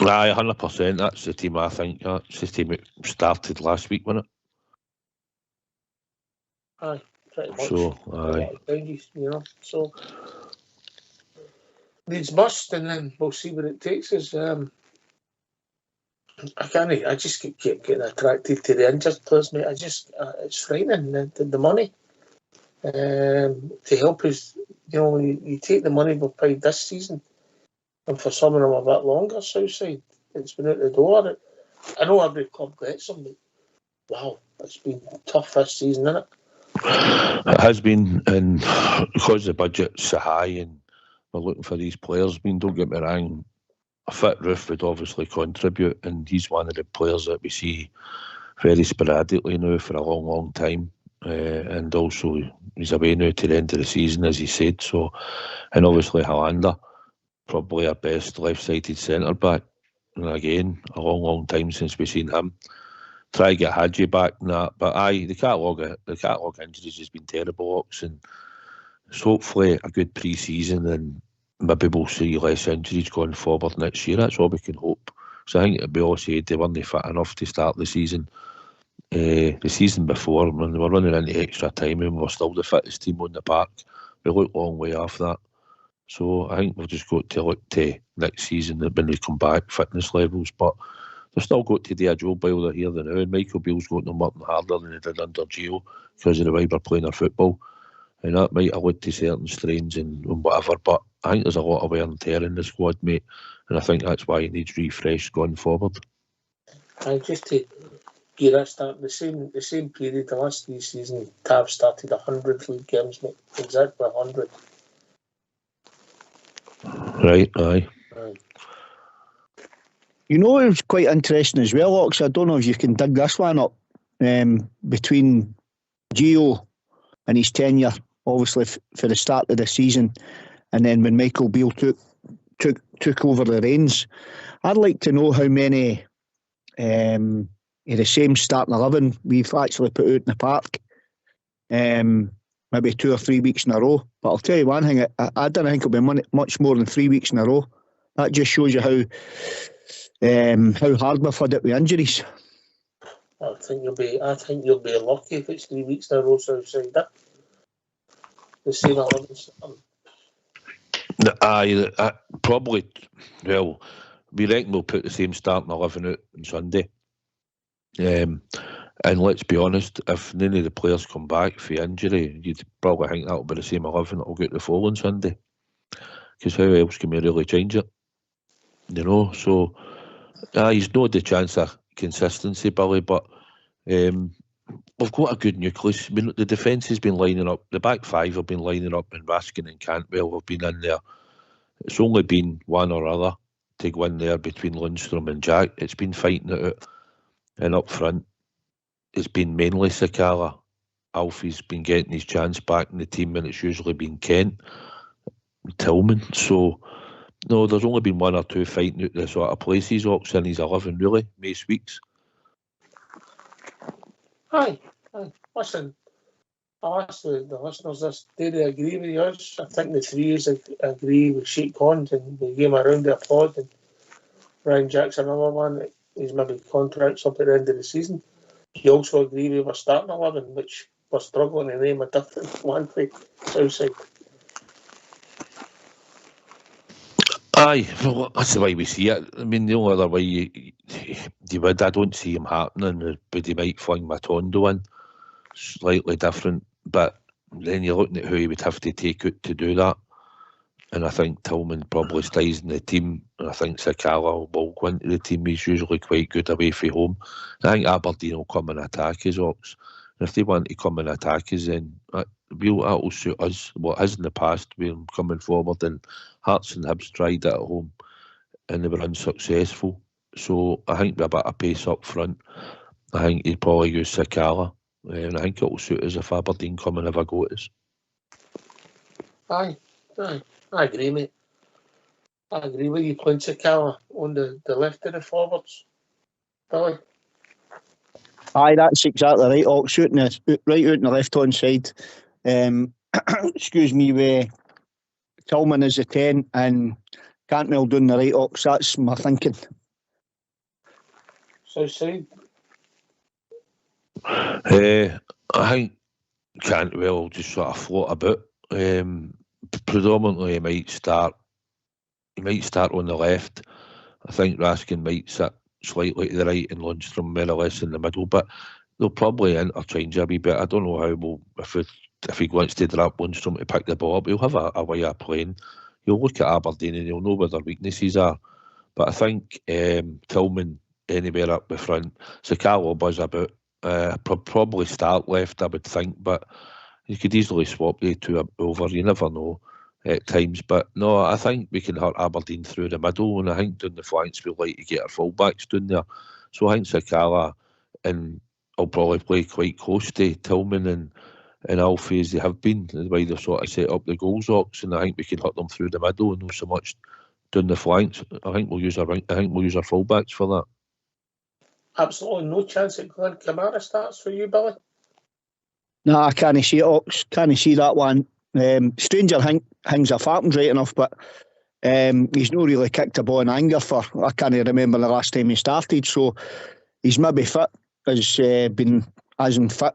Aye, 100%. That's the team I think. That's the team that started last week, wasn't it? Aye, pretty much. So, aye. So, needs must, and then we'll see what it takes us. I just keep getting attracted to the injured players, mate. It's frightening, the money. To help us, you take the money we've paid this season, and for some of them a bit longer, Southside, it's been out the door. I know every club gets them, but wow, it's been tough this season, isn't it? It has been, and because the budget's so high and we're looking for these players, don't get me wrong, a fit Roof would obviously contribute, and he's one of the players that we see very sporadically now for a long, long time. And also he's away now to the end of the season, as he said. So, and obviously Hollander, probably our best left-sided centre back. And again, a long, long time since we've seen him. Try to get Hadji back and that, but the catalogue injuries has been terrible, Ox, and it's hopefully a good pre-season, and maybe we'll see less injuries going forward next year. That's all we can hope. So I think we all said they weren't fit enough to start the season. The season before, when they were running into extra time and we were still the fittest team on the park, we looked a long way off that. So I think we've just got to look to next season when they come back, fitness levels. But they've still got to do a job while they're here now, and Michael Beale's got them working harder than he did under Gio because of the way we're playing our football. And that might have led to certain strains and whatever, but I think there's a lot of wear and tear in the squad, mate, and I think that's why it needs refresh going forward. Just to gear us start the same period, the last 3 seasons, Tab started 100 league games, mate. Exactly 100. Right, aye. You know, it was quite interesting as well, Ox. I don't know if you can dig this one up. Between Gio and his tenure, obviously for the start of the season, and then when Michael Beale took over the reins, I'd like to know how many of the same starting 11 we've actually put out in the park. Maybe 2 or 3 weeks in a row. But I'll tell you one thing, I don't think it'll be much more than 3 weeks in a row. That just shows you how hard we've had it with injuries. I think you'll be lucky if it's 3 weeks in a row outside that. The same 11. Aye, probably. Well, we reckon we'll put the same starting 11 out on Sunday. And let's be honest, if none of the players come back for injury, you'd probably think that'll be the same 11 that'll get the following Sunday. Because how else can we really change it? You know, so he's not the chance of consistency, Billy, but we've got a good nucleus. I mean, the defence has been lining up, the back five have been lining up, and Raskin and Cantwell have been in there. It's only been one or other to go in there between Lundstrom and Jack. It's been fighting it out. And up front, it's been mainly Sakala. Alfie's been getting his chance back in the team, and it's usually been Kent, Tillman. So, no, there's only been 1 or 2 fighting out the sort of places, Ox, in his 11, really, most weeks. Aye. Listen, I'll ask the listeners this. Do they agree with yours? I think the 3s agree with Sheik Cond, and they gave him a round of applause. And Ryan Jackson, another one, he's maybe contracts up at the end of the season. You also agree with our starting 11, which we're struggling to name a different one for Southside. Aye, well, that's the way we see it. I mean, the only other way you would, I don't see him happening, but he might fling Matondo in, slightly different, but then you're looking at who he would have to take out to do that. And I think Tillman probably stays in the team, and I think Sakala will go into the team. He's usually quite good away from home. I think Aberdeen will come and attack us, Ox. And if they want to come and attack us, then that'll suit us. What has in the past, we're coming forward, and Hearts and Hibs tried it at home, and they were unsuccessful. So I think we're a bit of pace up front. I think he'd probably use Sakala, and I think it'll suit us if Aberdeen come and have a go at us. Aye. I agree, mate. I agree with you playing Sakala on the left of the forwards. Billy? Aye, that's exactly right. Ox shooting right out on the left-hand side. Excuse me, with Tillman as the 10 and Cantwell down the right, Ox. That's my thinking. Southside? I think Cantwell will just sort of float about. Predominantly, he might start on the left. I think Raskin might sit slightly to the right and Lundstrom more or less in the middle, but they'll probably interchange a wee bit. I don't know how if he wants to drop Lundstrom to pick the ball up, he'll have a way of playing. He'll look at Aberdeen and he'll know where their weaknesses are. But I think Tillman anywhere up the front, Sakala will buzz about. Probably start left, I would think, but you could easily swap the two over. You never know. at times. But no, I think we can hurt Aberdeen through the middle, and I think down the flanks we like to get our fullbacks down there. So I think Sakala and will probably play quite close to Tillman and Alfie as they have been, the way they've sort of set up the goals ox, and I think we can hurt them through the middle and not so much down the flanks. I think we'll use our fullbacks for that. Absolutely no chance that Glenn Kamara starts for you, Billy? No, I can't see it, Ox. Can't see that one. Stranger things have happened right enough, but he's not really kicked a ball in anger for, I can't remember the last time he started, so he's maybe fit, has been as in fit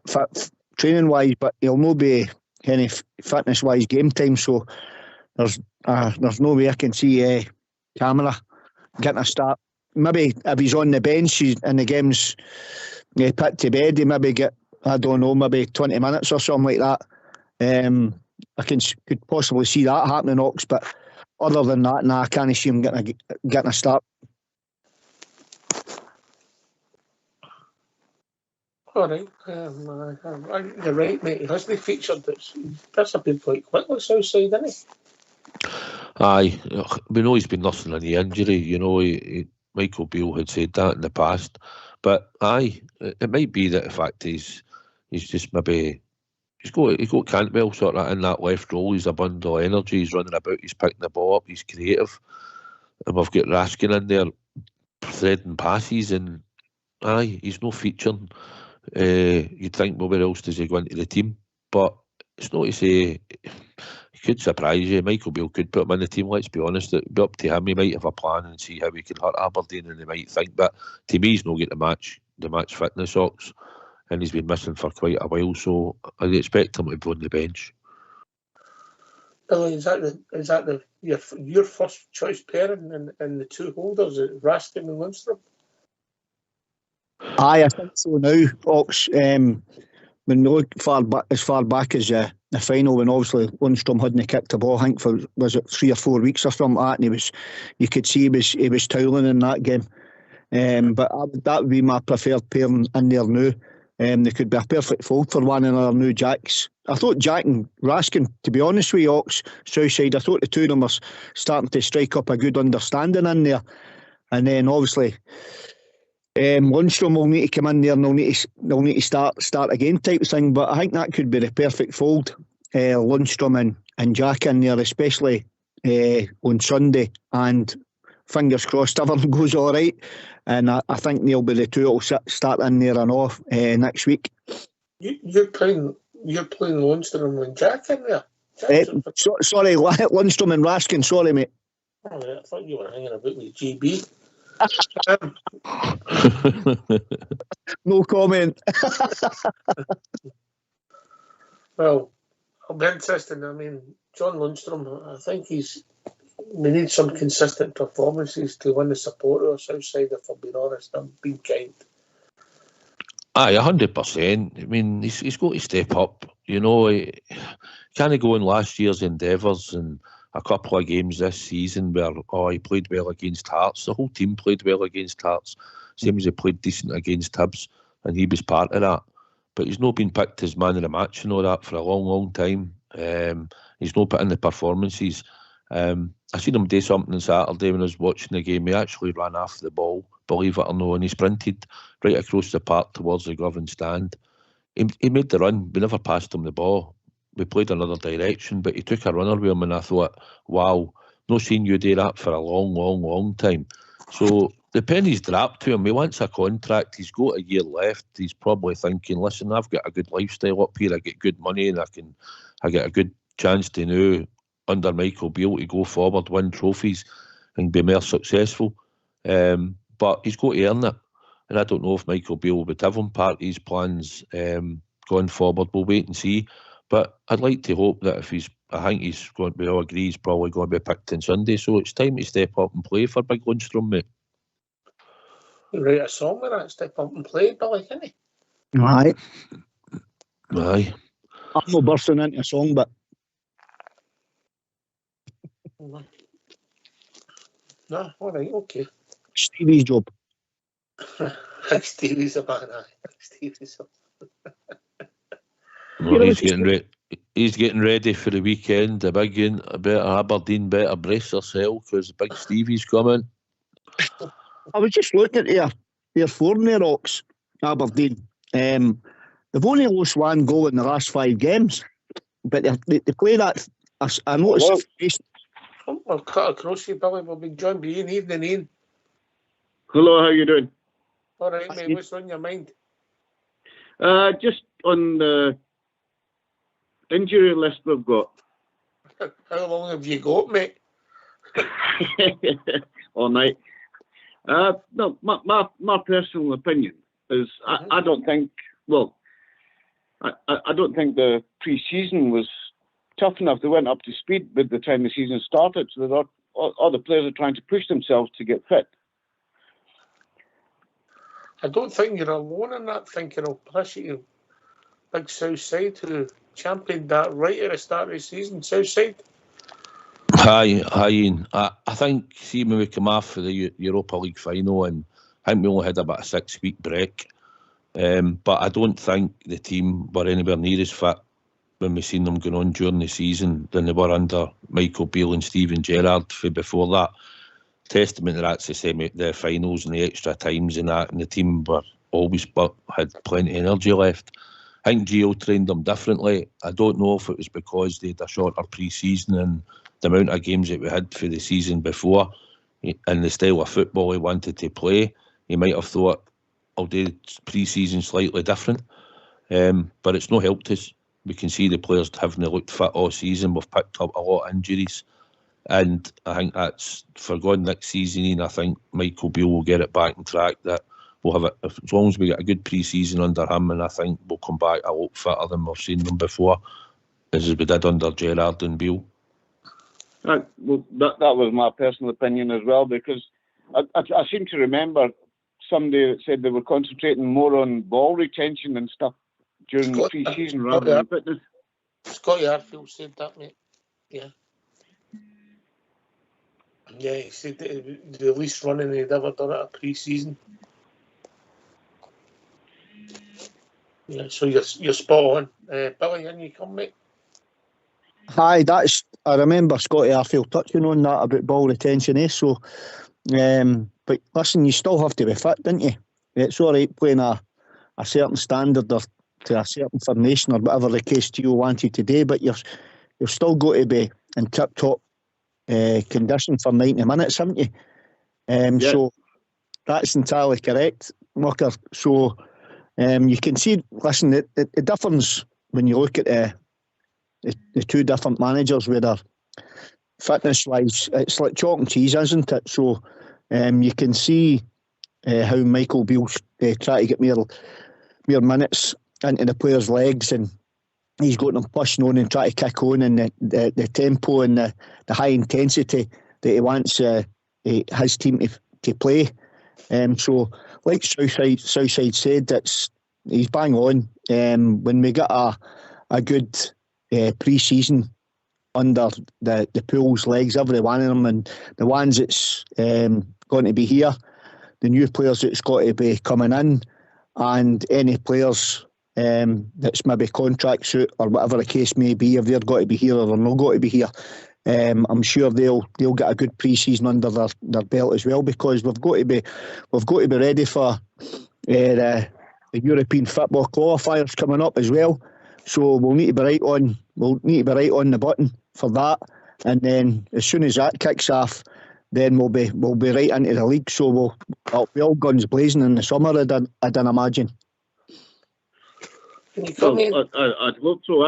training wise, but he'll not be any fitness wise game time, so there's no way I can see Camera getting a start. Maybe if he's on the bench and the game's put to bed, he maybe get, I don't know, maybe 20 minutes or something like that. I could possibly see that happening, Ox, but other than that, I can't see him getting a start. All right, you're right, mate. He hasn't featured. It's disappeared quite quickly, Southside, isn't he? Aye, we know he's been nursing a knee injury. You know, Michael Beale had said that in the past, but aye, it might be that the fact he's just maybe he's got Cantwell sort of in that left role. He's a bundle of energy. He's running about. He's picking the ball up. He's creative, and we've got Raskin in there threading passes, and aye, he's no featuring. You'd think, well, where else does he go into the team? But it's not to say he could surprise you. Michael Beale could put him in the team. Let's be honest, it'd be up to him. He might have a plan and see how he can hurt Aberdeen, and he might think. But to me, he's not get the match fitness, Ox, and he's been missing for quite a while. So I'd expect him to be on the bench. Billy, is that your first choice pairing and the two holders, Raskin and Lundstrom? Aye, I think so now, Ox. When we look as far back as the final, when obviously Lundstrom hadn't kicked the ball, I think for, was it 3 or 4 weeks or something like that, and you could see he was toweling in that game. But that would be my preferred pairing in there now. They could be a perfect fold for one another now, Jacks. I thought Jack and Raskin, to be honest with you, Ox, Southside, I thought the two of them were starting to strike up a good understanding in there. And then obviously Lundstrom will need to come in there and they'll need to start again type of thing. But I think that could be the perfect fold. Lundstrom and Jack in there, especially on Sunday, and fingers crossed everything goes all right. And I think they'll be the two that will start in there and off next week. You're playing Lundstrom and Jack in there? Sorry, Lundstrom and Raskin, sorry mate. Oh, I thought you were hanging about with GB. No comment. Well, I'll be interested. I mean, John Lundstrom, I think we need some consistent performances to win the support of Southside, if I'm being honest. I'm being kind. Aye, 100%. I mean, he's got to step up. You know, he can't go on last year's endeavours and a couple of games this season where he played well against Hearts. The whole team played well against Hearts. Same as he played decent against Hibs, and he was part of that. But he's not been picked as man of the match and all that for a long, long time. He's not put in the performances. I seen him do something on Saturday when I was watching the game. He actually ran after the ball, believe it or not, and he sprinted right across the park towards the Govan stand. He made the run. We never passed him the ball. We played another direction, but he took a runner with him, and I thought, wow, not seen you do that for a long, long, long time. So the penny's dropped to him. He wants a contract. He's got a year left. He's probably thinking, listen, I've got a good lifestyle up here. I get good money, and I get a good chance to now, under Michael Beale, to go forward, win trophies, and be more successful. But he's got to earn it. And I don't know if Michael Beale would have him part of his plans going forward. We'll wait and see. But I'd like to hope that I think we all agree he's probably going to be picked on Sunday. So it's time to step up and play for Big Lundstrom, mate. You write a song with that, step up and play, Billy, can he? Aye. I'm not bursting into a song, but no, all right, okay. Stevie's job. Stevie's a man, aye. Stevie's a well, he's getting ready. he's getting ready for the weekend. The big one, Aberdeen better brace yourself because Big Stevie's coming. I was just looking at their form there, Ox, Aberdeen. They've only lost one goal in the last 5 games, but they play that. I noticed. I'll cut across you, Billy. We'll be joined by Ian. Evening, Ian. Hello, how you doing? All right, mate. What's on your mind? Just on the injury list we've got. How long have you got, mate? All night. No, my personal opinion is I don't think. Well, I don't think the pre-season was tough enough. They went up to speed by the time the season started. So all the players are trying to push themselves to get fit. I don't think you're alone in that thinking. I'll pass you to Big Southside, who championed that right at the start of the season. Southside. Hi, Ian. I think, see, when we come off for the Europa League final, and I think we only had about a 6-week break, but I don't think the team were anywhere near as fit when we seen them going on during the season than they were under Michael Beale and Steven Gerrard for before that. Testament to that's the finals and the extra times and that, and the team were always had plenty of energy left. I think Gio trained them differently. I don't know if it was because they had a shorter pre-season and the amount of games that we had for the season before and the style of football he wanted to play. He might have thought, I'll do pre-season slightly different. But it's not helped us. We can see the players haven't looked fit all season. We've picked up a lot of injuries. And I think that's for going next season. And I think Michael Beale will get it back on track. That we'll have it as long as we get a good pre-season under him, and I think we'll come back a lot fitter than we've seen them before, as we did under Gerrard and Beale. Well, that was my personal opinion as well, because I seem to remember somebody that said they were concentrating more on ball retention and stuff during the pre-season rather than fitness. Scotty Arfield said that, mate. Yeah. Yeah, he said that the least running he'd ever done at a pre-season. Yeah, so you're spot on. Billy, in you come, mate. Hi, I remember Scotty Arfield touching on that about ball retention, So, but listen, you still have to be fit, don't you? It's all right playing a certain standard or to a certain formation or whatever the case Gio wanted today, but you've still got to be in tip-top condition for 90 minutes, haven't you? So that's entirely correct, Mucker. So you can see, listen, the difference when you look at the two different managers with their fitness-wise, it's like chalk and cheese, isn't it? So you can see how Michael Beale's try to get more minutes into the players' legs, and he's got them pushing on and trying to kick on, and the tempo and the high intensity that he wants his team to play. So, like Southside said, he's bang on. When we get a good pre-season under the Pool's legs, every one of them, and the ones that's going to be here, the new players that's got to be coming in, and any players that's maybe contract suit or whatever the case may be, if they're got to be here or they're not got to be here, I'm sure they'll get a good pre-season under their belt as well, because we've got to be ready for the European football qualifiers coming up as well. So we'll need to be right on the button for that, and then as soon as that kicks off, then we'll be right into the league. So we'll be all guns blazing in the summer, I'd imagine. Well, I'd hope so.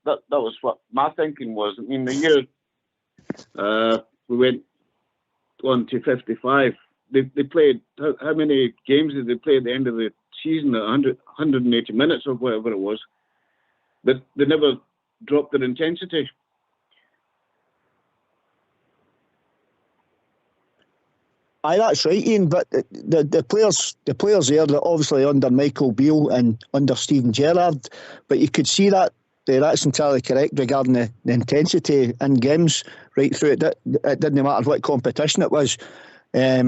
That was what my thinking was. I mean, the year we went on to 55, they played, how many games did they play at the end of the season? 180 minutes or whatever it was. But they never dropped their intensity. Aye, that's right, Ian. But the players there, they're obviously under Michael Beale and under Steven Gerrard. But you could see that that's entirely correct regarding the intensity in games right through it. It didn't matter what competition it was. I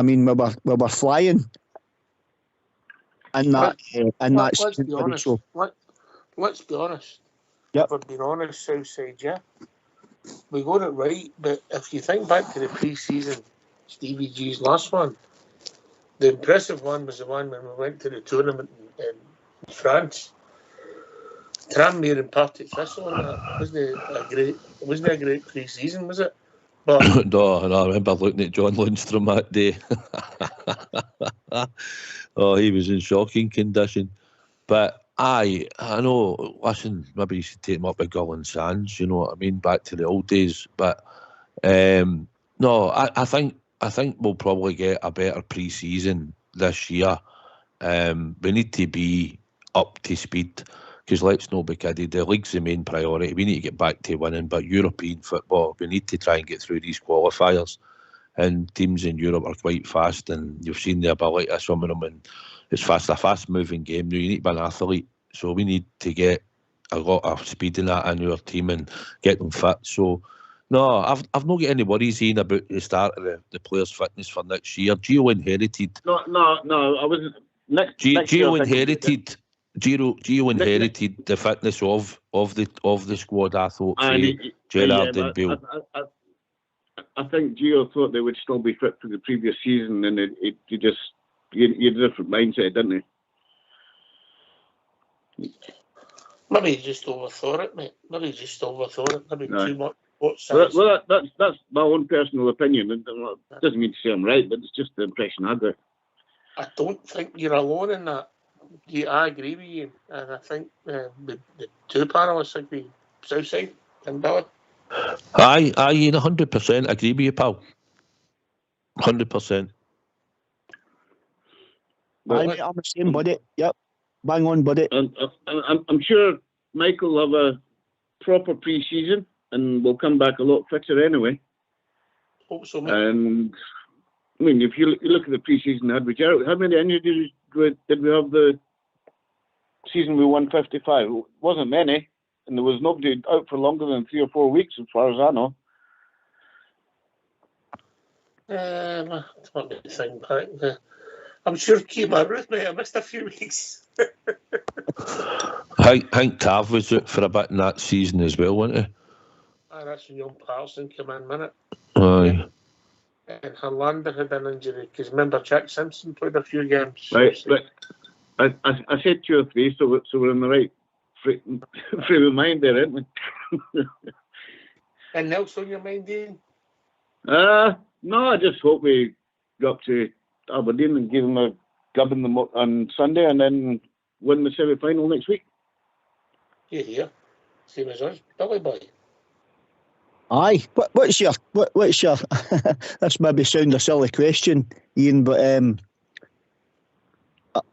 mean, we were flying in that. Let's be honest. Let's be honest. Yep. For being honest, Southside, yeah. We got it right, but if you think back to the pre-season, Stevie G's last one, the impressive one was the one when we went to the tournament in France. Tranmere and Partick Thistle and that wasn't a great pre-season, was it? But No, I remember looking at John Lundstrom that day. Oh, he was in shocking condition. But I know, listen, maybe you should take him up with Gull and Sands, you know what I mean, back to the old days. But no, I think we'll probably get a better pre-season this year. We need to be up to speed, because let's not be kidded, the league's the main priority. We need to get back to winning, but European football, we need to try and get through these qualifiers. And teams in Europe are quite fast, and you've seen the ability of some of them, and it's a fast-moving game. You need to be an athlete, so we need to get a lot of speed in that in our team and get them fit. So, no, I've not got any worries, Ian, about the start of the players' fitness for next year. Gio inherited. No, I wasn't. Gio inherited. Gio inherited the fitness of the squad. I thought, Gerrard and Bale. I think Gio thought they would still be fit for the previous season, and he had a different mindset, didn't he? maybe he just overthought it, mate. Maybe too much. Well, that's my own personal opinion. It doesn't mean to say I'm right, but it's just the impression I got. I don't think you're alone in that. I agree with you, and I think the two panelists agree. Southside and Billy. Aye, 100% agree with you, pal. 100%. Aye, mate, I'm the same, buddy. Yep, bang on, buddy. I'm sure Michael will have a proper pre-season, and we'll come back a lot fitter anyway. Hope so, mate. And I mean, if you look at the pre-season, how many injuries did we have the season we won 55? It wasn't many. And there was nobody out for longer than 3 or 4 weeks, as far as I know. Let me think back. I'm sure came out with me. I missed a few weeks. I think Tav was out for a bit in that season as well, wasn't he? That's when young Patterson came in, wasn't it? Aye. And Hollander had an injury, because remember Jack Simpson played a few games. Right, but I said 2 or 3, so we're in the right frame of mind there, aren't we? And else on your mind, Ian? No, I just hope we go up to Aberdeen and give them a gubbing them up on Sunday, and then win the semi-final next week. Yeah. Same as us, Billy Boy. Aye. What's your this maybe sound a silly question, Ian, but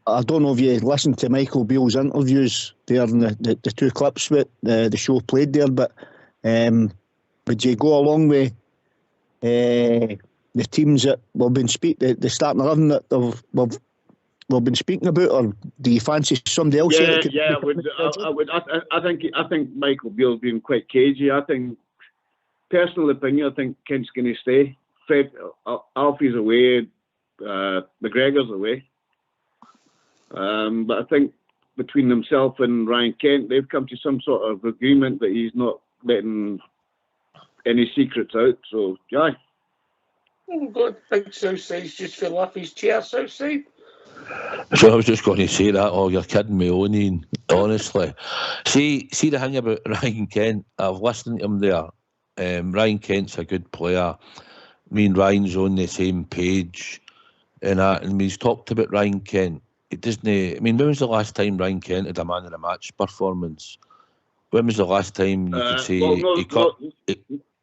I don't know if you listened to Michael Beale's interviews there in the 2 clips that the show played there, but would you go along with the teams that we've been the starting 11 that we've been speaking about, or do you fancy somebody else? I would. I think Michael Beale's been quite cagey. I think, personal opinion, I think Kent's going to stay. Fred, Alfie's away, McGregor's away. But I think between himself and Ryan Kent, they've come to some sort of agreement that he's not letting any secrets out. So, yeah. Oh, God, I think Southside's just fell off his chair, Southside. So I was just going to say that. Oh, you're kidding me, Ian. Honestly. See the thing about Ryan Kent, I've listened to him there. Ryan Kent's a good player. Me and Ryan's on the same page. And he's talked about Ryan Kent. It doesn't. I mean, when was the last time Ryan Kent had a man of the match performance? When was the last time you could say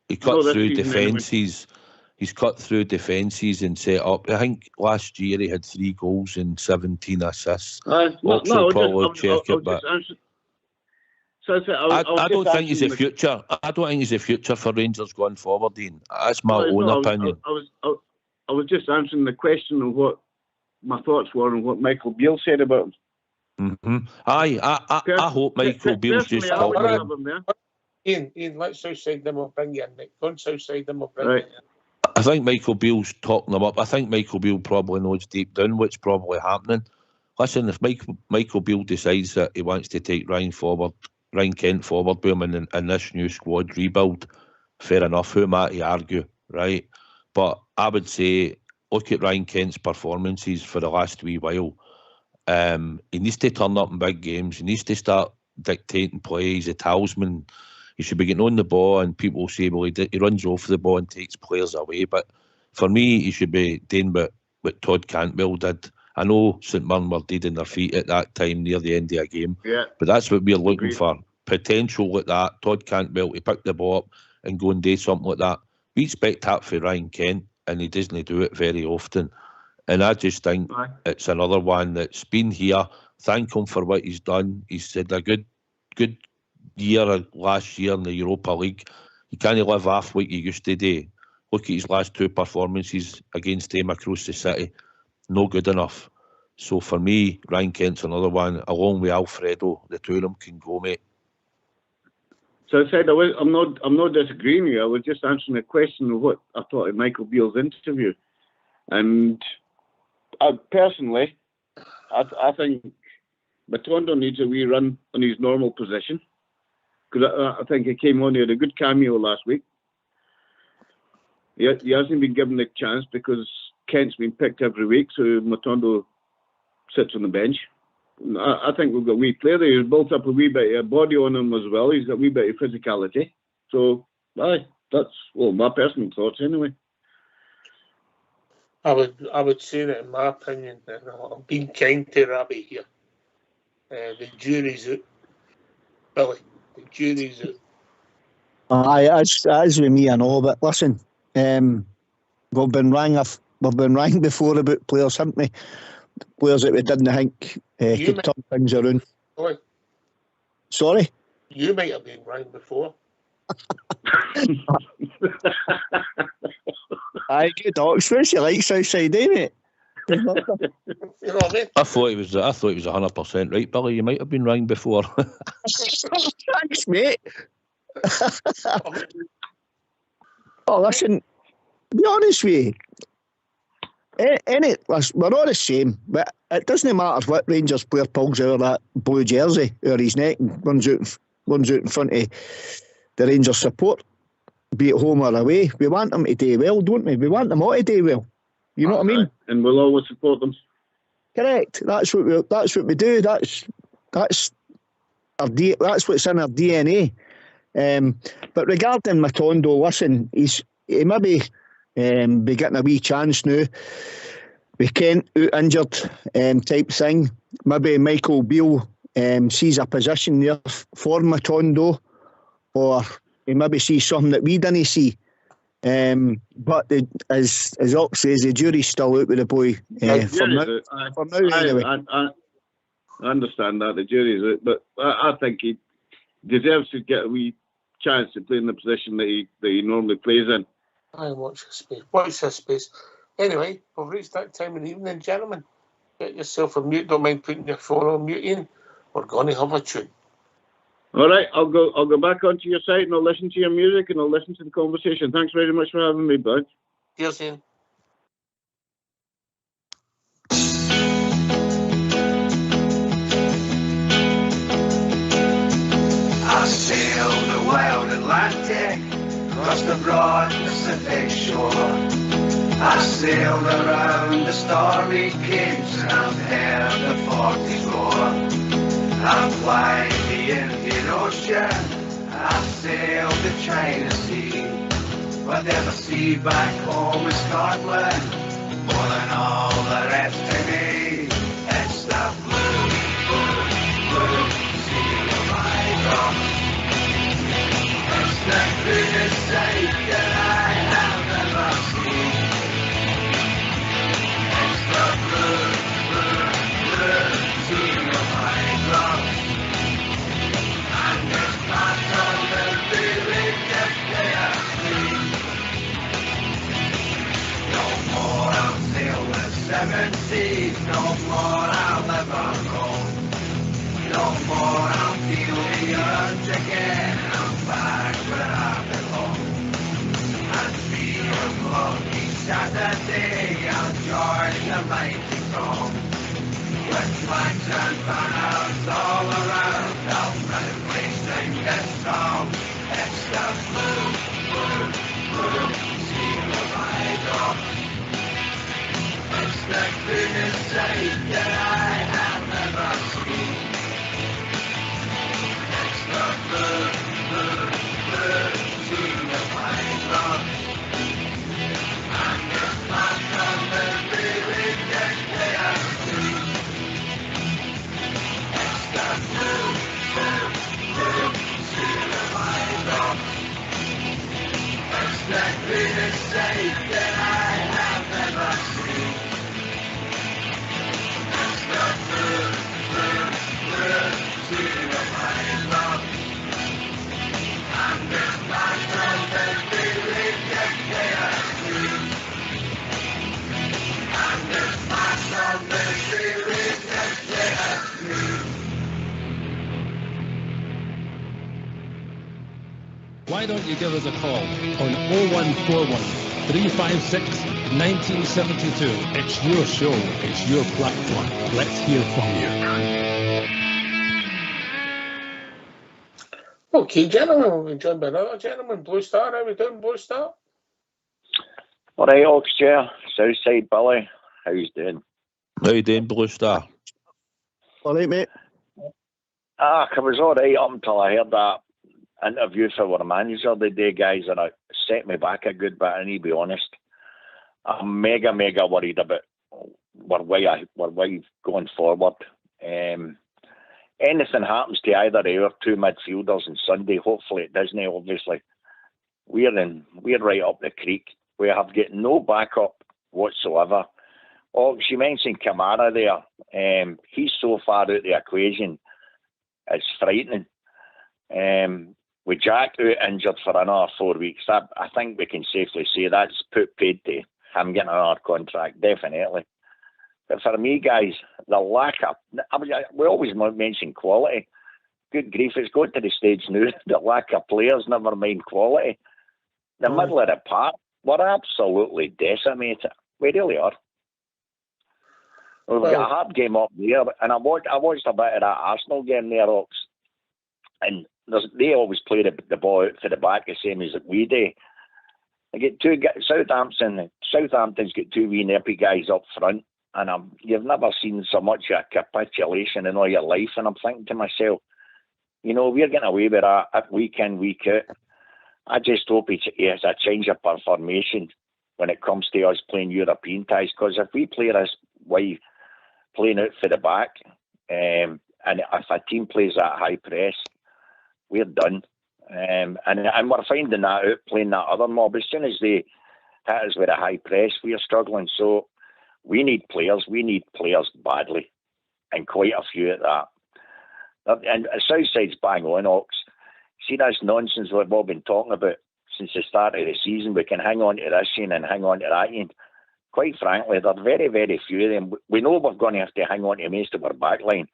he cut through defences? Anyway. He's cut through defences and set up. I think last year he had 3 goals and 17 assists. I don't think he's a future. I don't think he's a future for Rangers going forward, Ian. That's my own opinion. I was just answering the question of what my thoughts were and what Michael Beale said about him. Mm-hmm. I hope Michael Beale's just talking him. Ian, let's Southside them, I'll bring you in, mate. Go on Southside them, I'll bring you in. I think Michael Beale's talking them up. I think Michael Beale probably knows deep down what's probably happening. Listen, if Michael Beale decides that he wants to take Ryan forward, Ryan Kent forward with him in this new squad rebuild, fair enough. Who am I to argue, right? But I would say, look at Ryan Kent's performances for the last wee while. He needs to turn up in big games. He needs to start dictating play. He's a talisman. He should be getting on the ball, and people say, well, he runs off the ball and takes players away. But for me, he should be doing what Todd Cantwell did. I know St Mirren were dead in their feet at that time near the end of a game. Yeah. But that's what we're looking for. Potential like that. Todd Cantwell to pick the ball up and go and do something like that. We expect that for Ryan Kent, and he doesn't do it very often. And I just think it's another one that's been here. Thank him for what he's done. He's had a good year last year in the Europa League. You can't live off what you used to do. Look at his last two performances against them across the city. No good enough. So for me, Ryan Kent's another one, along with Alfredo. The two of them can go, mate. So I said I'm not disagreeing with you. I was just answering a question of what I thought of Michael Beale's interview, and personally, I think Matondo needs a wee run on his normal position, because I think he came on. He had a good cameo last week. He hasn't been given the chance because Kent's been picked every week, so Matondo sits on the bench. I think we've got a wee player there. He's built up a wee bit of body on him as well. He's got a wee bit of physicality. So, that's my personal thoughts anyway. I would say that in my opinion, and I'm being kind to Rabbie here. The jury's out, Billy. The jury's out. Aye, as with me, I know. But listen, we've been rang before about players, haven't we? Players that we didn't think could turn things around. Sorry? Sorry? You might have been rang before. Aye, good talk. Especially like Southside, ain't it? You know what I mean? I thought he was 100% right, Billy. You might have been rang before. Thanks, mate. Oh, listen, to be honest with you, we're all the same, but it doesn't matter what Rangers player pulls out of that blue jersey out of his neck and runs out in front of the Rangers support, be it home or away. We want them to do well, don't we? We want them all to do well. You know what I mean? And we'll always support them. Correct. That's what we do. That's our that's what's in our DNA. But regarding Matondo, listen, he maybe be getting a wee chance now. We Kent out injured type thing. Maybe Michael Beale sees a position there for Matondo, or he maybe sees something that we didn't see. But as Ox says, the jury's still out with the boy for now anyway. I understand that the jury's out, but I think he deserves to get a wee chance to play in the position that he normally plays in. Watch this space. Anyway, we've reached that time in the evening, gentlemen. Get yourself a mute. Don't mind putting your phone on mute in. We're going to have a tune. All right, I'll go back onto your site and I'll listen to your music and I'll listen to the conversation. Thanks very much for having me, bud. Cheers, Ian. I sailed the wild Atlantic across the broad Pacific shore. I sailed around the stormy capes and I've heard the 40s roar. I've climbed the Indian Ocean, I've sailed the China Sea, but there's a sea back home in Scotland, more than all the rest to me. It's the blue, blue, blue sea of my drum. It's the greenest sight that I have ever seen. It's the blue, blue, blue sea of my drum. And it's part of the feeling that they are free. No more I'll sail the seven seas, no more I'll ever roam. No more I'll feel the urge again, I'm back where I belong. And 3 o'clock each Saturday I'll join the mighty throng. With flags and banners all around, I'll proudly mistake that I have never seen. It's the routine of my love. I'm just myself every ridiculous dream. I'm just myself every ridiculous dream. Why don't you give us a call on 0141 356 1972. It's your show, it's your platform. Let's hear from you. Okay, gentlemen, we've been joined by another gentleman, Blue Star. How we doing, Blue Star? All right, Ox Chair, Southside Billy. How you doing? How you doing, Blue Star? All right, mate. I was all right up until I heard that interview for our manager the day, guys, and it set me back a good bit. I need to be honest. I'm mega worried about our way going forward. Anything happens to either of our two midfielders on Sunday, hopefully it doesn't, obviously. We're right up the creek. We have got no backup whatsoever. Oh, she mentioned Kamara there. He's so far out of the equation, it's frightening. With Jack out injured for another 4 weeks, I think we can safely say that's put paid to him getting another contract, definitely. But for me, guys, the lack of... we always mention quality. Good grief, it's got to the stage now. The lack of players, never mind quality. The middle of the park, we're absolutely decimated. We really are. We've got a hard game up there, and I watched a bit of that Arsenal game there, Ox. And they always play the ball out to the back the same as we do. They get Southampton's got two wee nippy guys up front, and you've never seen so much of capitulation in all your life. And I'm thinking to myself, we're getting away with that week in, week out. I just hope it's a change of formation when it comes to us playing European ties, because if we play this way, playing out for the back, and if a team plays that high press, we're done. And we're finding that out, playing that other mob. As soon as they hit us with a high press, we are struggling. So we need players badly, and quite a few at that. And Southside's bang on, Ox. See, that's nonsense we've all been talking about since the start of the season. We can hang on to this end and hang on to that end. Quite frankly, there are very, very few of them. We know we're going to have to hang on to most of our backline.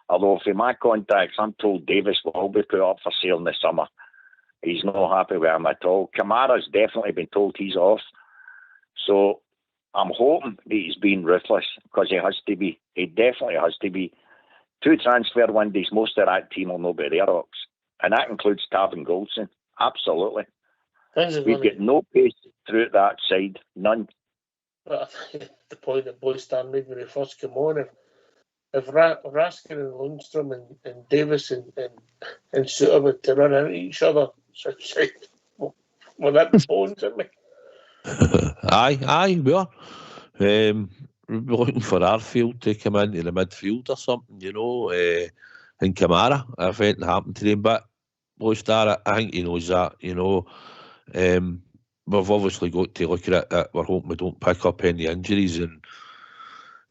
Although, for my contacts, I'm told Davis will be put up for sale in the summer. He's not happy with him at all. Kamara's definitely been told he's off. So I'm hoping that he's being ruthless, because he has to be. He definitely has to be. 2 transfer windows, most of that team will not be there, Ox. And that includes Taven Goldson. Absolutely. We've got no pace through that side. None. But I think the point that Blue Star made when he first came on, if Raskin and Lundstrom and Davis and Suter were to run into each other, will that be bones in me? Aye, we are. We're looking for Arfield to come into the midfield or something, and Kamara, if anything happened to them. But Blue Star, I think he knows that, We've obviously got to look at it. We're hoping we don't pick up any injuries, and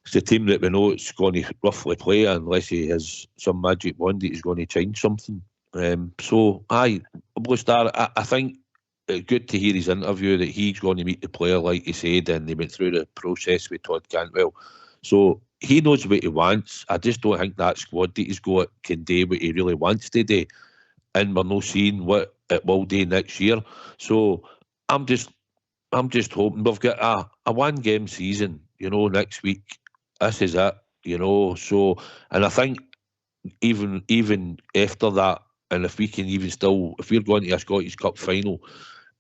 it's the team that we know it's going to roughly play unless he has some magic wand that he's going to change something. So, Blue Star, I think it's good to hear his interview that he's going to meet the player like he said, and they went through the process with Todd Cantwell. So he knows what he wants. I just don't think that squad that he's got can do what he really wants to do, and we're not seeing what it will do next year. So I'm just hoping we've got a 1 game season, next week. This is it, So, and I think even after that, and if we can if we're going to a Scottish Cup final,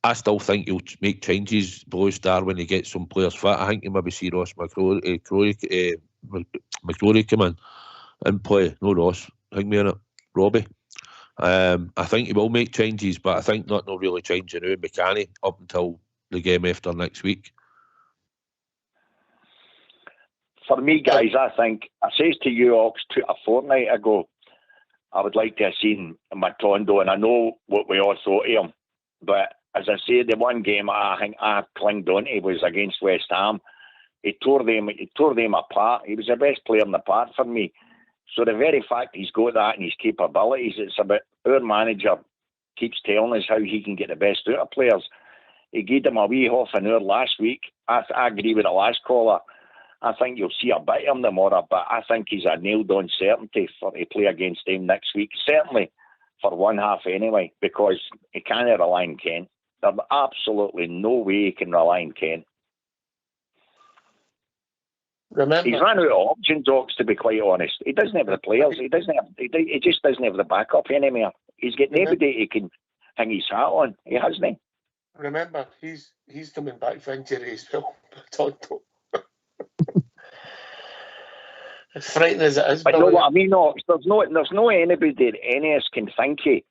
I still think he'll make changes, Blue Star, when he gets some players fit. I think he maybe see Ross McCrory come in and play. No Ross, I think me in it, Robbie. I think he will make changes, but I think not really changing now, McCanny, up until the game after next week. For me, guys, I think, I says to you, Ox, a fortnight ago, I would like to have seen Matondo, and I know what we all thought of him, but as I say, the one game I think I clinged on to was against West Ham. He tore them apart. He was the best player in the park for me. So the very fact he's got that and his capabilities, it's about our manager keeps telling us how he can get the best out of players. He gave them a wee half an hour last week. I agree with the last caller. I think you'll see a bit of him tomorrow, but I think he's a nailed-on certainty for to play against them next week. Certainly for one half anyway, because he can't rely on Kent. There's absolutely no way he can rely on Kent. Remember, he's run out of options, Ox, to be quite honest. He doesn't have the players. He just doesn't have the backup anymore. He's got nobody he can hang his hat on. He hasn't. Remember, he's coming back from injury as well. As frightening as it is, but you know what I mean, Ox? There's no anybody that any of us can think of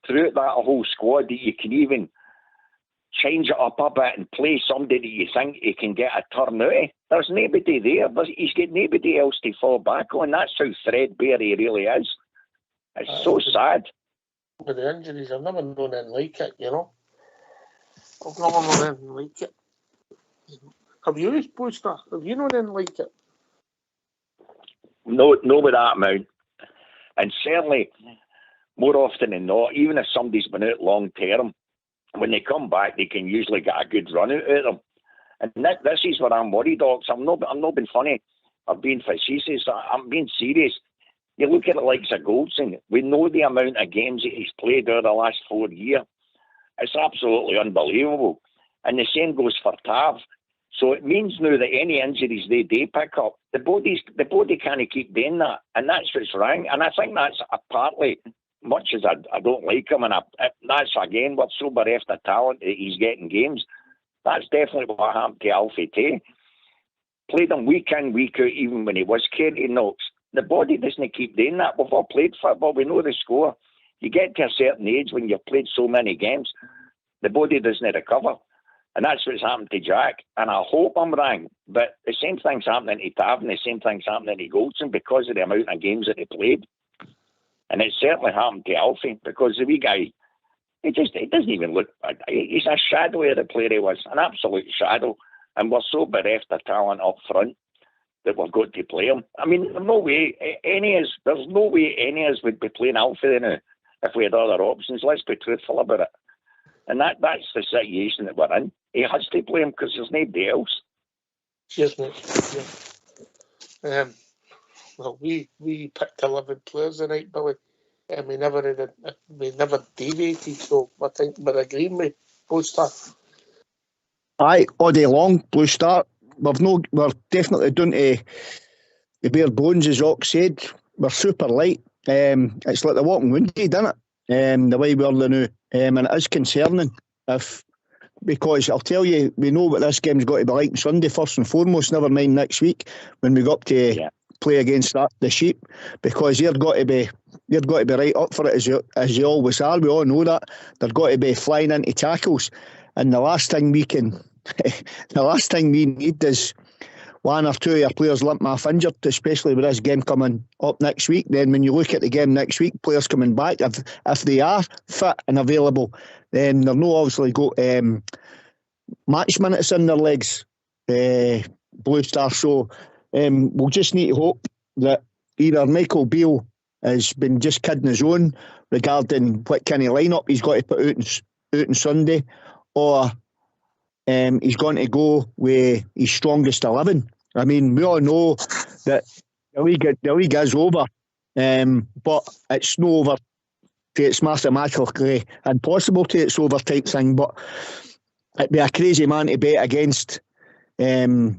throughout that whole squad that you can even change it up a bit and play somebody that you think he can get a turn out of. There's nobody there. He's got nobody else to fall back on. That's how threadbare he really is. It's so sad. With the injuries, I've never known anything like it, you know. I've never known anything like it. Have you, Booster? Have you known anything like it? No, with that amount. And certainly, more often than not, even if somebody's been out long term, when they come back, they can usually get a good run out of them. And this is what I'm worried, Ox. I'm not being funny. I'm being facetious. I'm being serious. You look at it like a Goldson. We know the amount of games that he's played over the last 4 years. It's absolutely unbelievable. And the same goes for Tav. So it means now that any injuries they pick up, the body can't keep doing that. And that's what's wrong. And I think that's partly, much as I don't like him, and that's again, we're so bereft of talent that he's getting games. That's definitely what happened to Alfie Tay. Played him week in, week out, even when he was carrying knocks. The body doesn't keep doing that. We've all played football, we know the score. You get to a certain age when you've played so many games, the body doesn't recover. And that's what's happened to Jack. And I hope I'm wrong, but the same thing's happening to Tav and the same thing's happening to Goldson because of the amount of games that he played. And it certainly happened to Alfie because the wee guy, he doesn't even look, he's a shadow of the player he was, an absolute shadow. And we're so bereft of talent up front that we've got to play him. I mean, there's no way any of us would be playing Alfie now if we had other options. Let's be truthful about it. And that's the situation that we're in. He has to play him because there's nobody else. Cheers, mate. Yeah. Well, we picked 11 players tonight, Billy, and we never deviated. So I think we're agreeing with Booster. Aye, all day long, Blue Star. We're definitely doing to the bare bones, as Ox said. We're super light. It's like the walking wounded, isn't it? The way we're the new, and it is concerning because I'll tell you, we know what this game's got to be like Sunday first and foremost. Never mind next week when we go up to play against the Sheep, because you've got to be right up for it as you always are. We all know that they've got to be flying into tackles, and the last thing we need is one or two of your players limp off injured, especially with this game coming up next week. Then when you look at the game next week, players coming back, if they are fit and available, then they're not obviously got match minutes in their legs, Blue Star. So we'll just need to hope that either Michael Beale has been just kidding his own regarding what kind of lineup he's got to put out on Sunday, or he's going to go with his strongest 11. I mean, we all know that the league is over, but it's not over. It's mathematically impossible to it's over type thing. But it'd be a crazy man to bet against the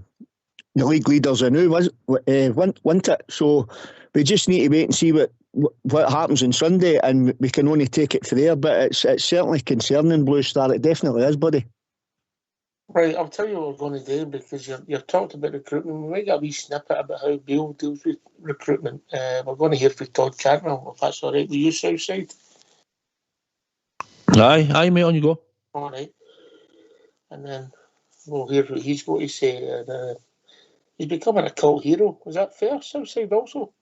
league leaders and who wouldn't it? So we just need to wait and see what happens on Sunday, and we can only take it from there. But it's certainly concerning, Blue Star. It definitely is, buddy. Right, I'll tell you what we're going to do, because you've talked about recruitment. We might get a wee snippet about how Bill deals with recruitment. We're going to hear from Todd Cantwell, if that's all right with you, Southside. Aye, mate, on you go. All right. And then we'll hear what he's got to say. And he's becoming a cult hero. Is that fair, Southside, also?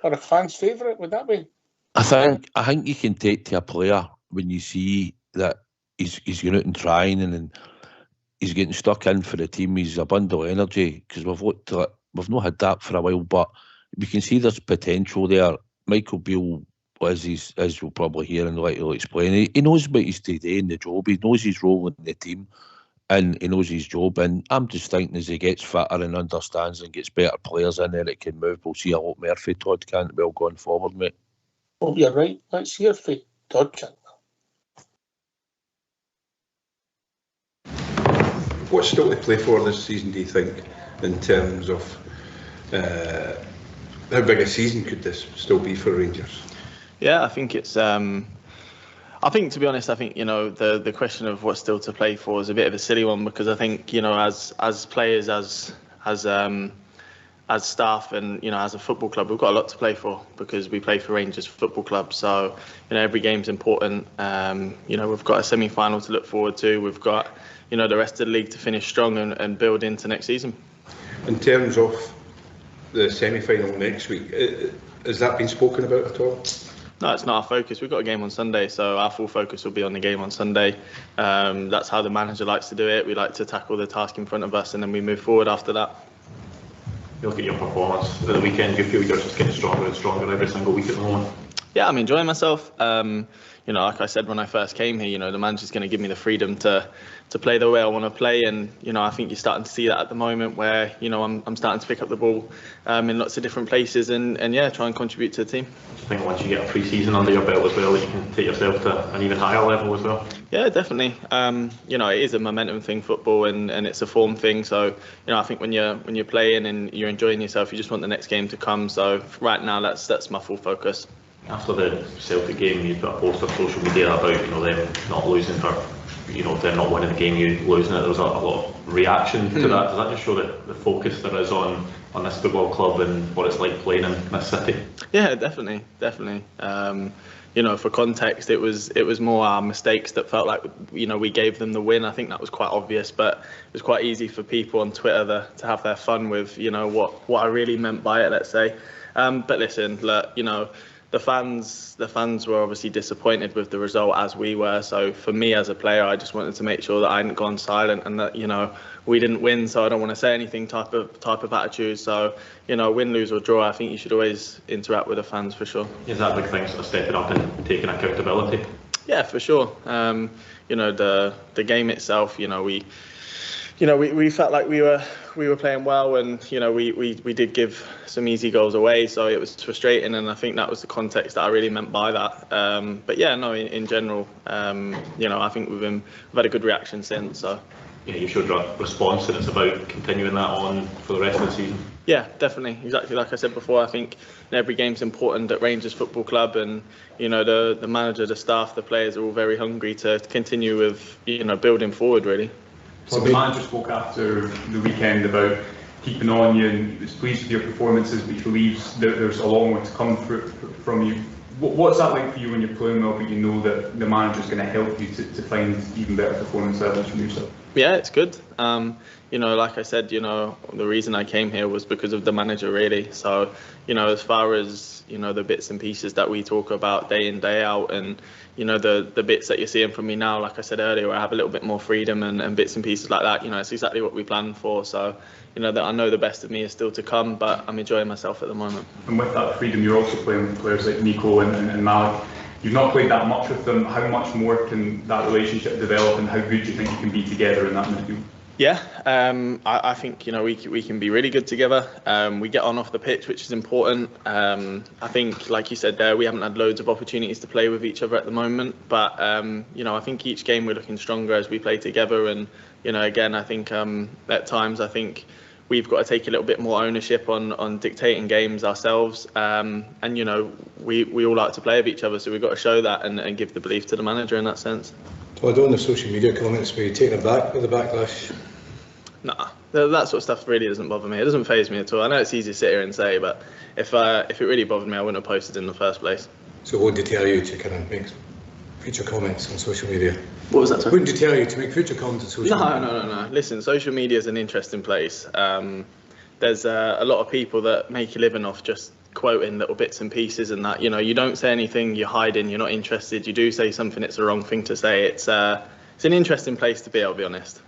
Or a fan's favourite, would that be? I think you can take to a player when you see that he's going out and trying, and he's getting stuck in for the team. He's a bundle of energy, because we've not had that for a while, but we can see there's potential there. Michael Beale, as we'll probably hear and like he'll explain, he knows what he's to do in the job. He knows his role in the team, and he knows his job. And I'm just thinking, as he gets fitter and understands and gets better players in there that can move, we'll see a lot more for Todd Cantwell going forward, mate. Oh, you're right. Let's hear for Todd Cantwell. What's still to play for this season, do you think, in terms of how big a season could this still be for Rangers? Yeah, I think it's. I think, to be honest, the question of what's still to play for is a bit of a silly one, because I think, as players, as staff, and as a football club, we've got a lot to play for, because we play for Rangers Football Club. So every game's important. We've got a semi-final to look forward to. We've got the rest of the league to finish strong and build into next season. In terms of the semi-final next week, has that been spoken about at all? No, it's not our focus. We've got a game on Sunday, so our full focus will be on the game on Sunday. That's how the manager likes to do it. We like to tackle the task in front of us, and then we move forward after that. You look at your performance at the weekend, you feel you're just getting stronger and stronger every single week at the moment? Yeah, I'm enjoying myself. Like I said when I first came here, the manager's going to give me the freedom to play the way I want to play, and I think you're starting to see that at the moment, where I'm starting to pick up the ball in lots of different places, and try and contribute to the team. Do you think once you get a pre-season under your belt as well, that you can take yourself to an even higher level as well? Yeah, definitely. It is a momentum thing, football, and it's a form thing. So I think when you're playing and you're enjoying yourself, you just want the next game to come. So right now, that's my full focus. After the Celtic game, you put a post on social media about them not losing for, them not winning the game, you losing it. There was a lot of reaction to that. Does that just show that the focus there is on this football club and what it's like playing in this city? Yeah, definitely. For context, it was more our mistakes that felt like we gave them the win. I think that was quite obvious, but it was quite easy for people on Twitter to have their fun with what I really meant by it, let's say. But listen, look, the fans were obviously disappointed with the result, as we were. So for me as a player, I just wanted to make sure that I hadn't gone silent, and that we didn't win, so I don't want to say anything type of attitude. So win, lose or draw, I think you should always interact with the fans, for sure. Is that a big thing, sort of stepping up and taking accountability? Yeah, for sure. The game itself, we felt like we were playing well, and we did give some easy goals away, so it was frustrating, and I think that was the context that I really meant by that. But yeah, no, in general, I think we've had a good reaction since. So yeah, you showed a response, and it's about continuing that on for the rest of the season. Yeah, definitely, exactly like I said before. I think every game's important at Rangers Football Club, and the manager, the staff, the players are all very hungry to continue with building forward, really. So the manager spoke after the weekend about keeping on you, and he was pleased with your performances, but he believes that there's a long way to come from you. What's that like for you when you're playing well, but you know that the manager's going to help you to find even better performance levels from yourself? Yeah, it's good. Like I said, the reason I came here was because of the manager, really. So, as far as, the bits and pieces that we talk about day in, day out, and, the bits that you're seeing from me now, like I said earlier, where I have a little bit more freedom and bits and pieces like that, it's exactly what we planned for. So, that I know the best of me is still to come, but I'm enjoying myself at the moment. And with that freedom, you're also playing with players like Nico and Malik. You've not played that much with them. How much more can that relationship develop, and how good do you think you can be together in that midfield? Yeah, I think we can be really good together. We get on off the pitch, which is important. I think, like you said there, we haven't had loads of opportunities to play with each other at the moment. But I think each game we're looking stronger as we play together. And again, I think at times we've got to take a little bit more ownership on dictating games ourselves. We all like to play with each other, so we've got to show that and give the belief to the manager in that sense. Todd, on the social media comments, were you taken aback with the backlash? Nah, that sort of stuff really doesn't bother me. It doesn't faze me at all. I know it's easy to sit here and say, but if it really bothered me, I wouldn't have posted in the first place. So what did it tell you to kind of make future comments on social media? What was that, sorry? Wouldn't it tell you to make future comments on social media? No. Listen, social media is an interesting place. There's a lot of people that make a living off just quoting little bits and pieces, and that you don't say anything, you're hiding, you're not interested. You do say something, it's the wrong thing to say. an interesting place to be, I'll be honest.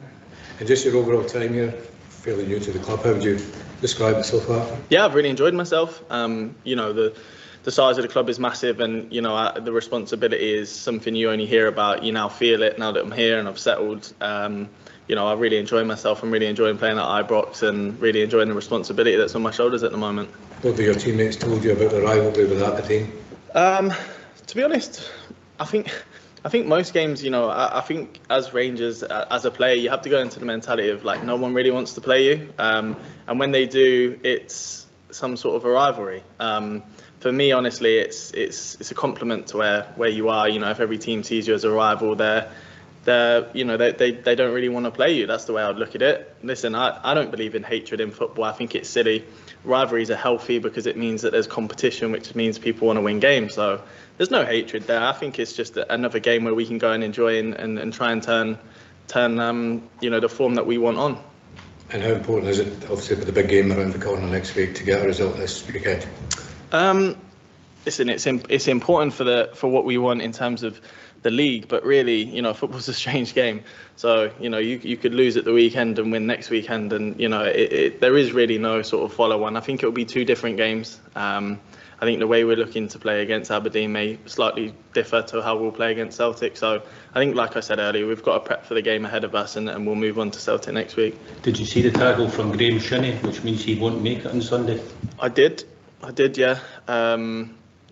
And just your overall time here, fairly new to the club, how would you describe it so far? Yeah, I've really enjoyed myself. You know, the size of the club is massive, and you know, the responsibility is something you only hear about. You now feel it now that I'm here and I've settled. You know, I really enjoy myself. I'm really enjoying playing at Ibrox and really enjoying the responsibility that's on my shoulders at the moment. What have your teammates told you about the rivalry with Aberdeen? To be honest, I think most games, you know, I think as Rangers, as a player, you have to go into the mentality of like no one really wants to play you, and when they do, it's some sort of a rivalry. For me, honestly, it's a compliment to where you are. You know, if every team sees you as a rival, they don't really want to play you. That's the way I'd look at it. Listen, I don't believe in hatred in football. I think it's silly. Rivalries are healthy because it means that there's competition, which means people want to win games. So there's no hatred there. I think it's just another game where we can go and enjoy and try and turn the form that we want on. And how important is it, obviously, with the big game around the corner next week, to get a result this weekend? Listen, it's important for what we want in terms of the league, but really, you know, football's a strange game. So, you know, you could lose at the weekend and win next weekend, and you know, there is really no sort of follow-on. I think it will be two different games. I think the way we're looking to play against Aberdeen may slightly differ to how we'll play against Celtic. So I think, like I said earlier, we've got to prep for the game ahead of us, and we'll move on to Celtic next week. Did you see the tackle from Graham Shinney, which means he won't make it on Sunday? I did, yeah.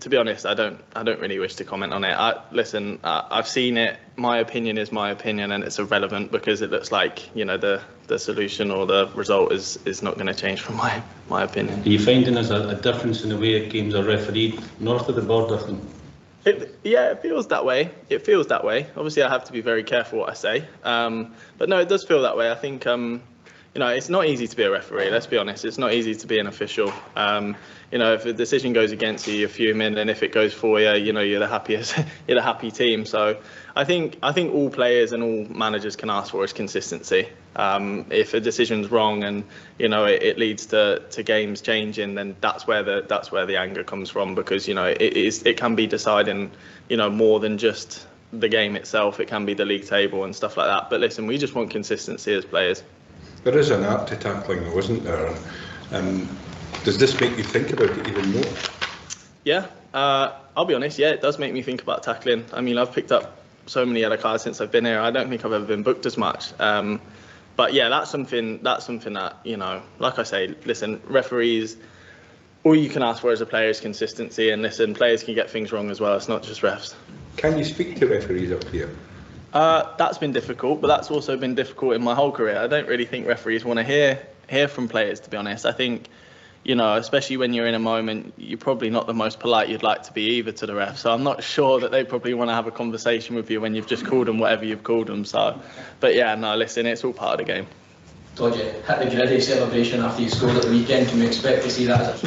To be honest, I don't really wish to comment on it. Listen, I've seen it. My opinion is my opinion, and it's irrelevant because it looks like, you know, the solution or the result is not going to change from my opinion. Are you finding there's a difference in the way games are refereed north of the border? It feels that way. It feels that way. Obviously, I have to be very careful what I say. But no, it does feel that way. I think, you know, it's not easy to be a referee. Let's be honest. It's not easy to be an official. You know, if a decision goes against you, you're fuming, and if it goes for you, you know, you're the happy team. So I think all players and all managers can ask for is consistency. If a decision's wrong and, you know, it leads to games changing, then that's where the anger comes from, because, you know, it can be deciding, you know, more than just the game itself. It can be the league table and stuff like that. But listen, we just want consistency as players. There is an art to tackling, though, isn't there? Does this make you think about it even more? Yeah, I'll be honest. Yeah, it does make me think about tackling. I mean, I've picked up so many yellow cards since I've been here. I don't think I've ever been booked as much. But yeah, that's something that, you know, like I say, listen, referees, all you can ask for as a player is consistency. And listen, players can get things wrong as well. It's not just refs. Can you speak to referees up here? That's been difficult, but that's also been difficult in my whole career. I don't really think referees want to hear from players, to be honest. I think, you know, especially when you're in a moment, you're probably not the most polite you'd like to be either to the ref. So I'm not sure that they probably want to have a conversation with you when you've just called them whatever you've called them. So, but yeah, no, listen, it's all part of the game. Dodgy, hit the gritty celebration after you scored at the weekend. Can we expect to see that?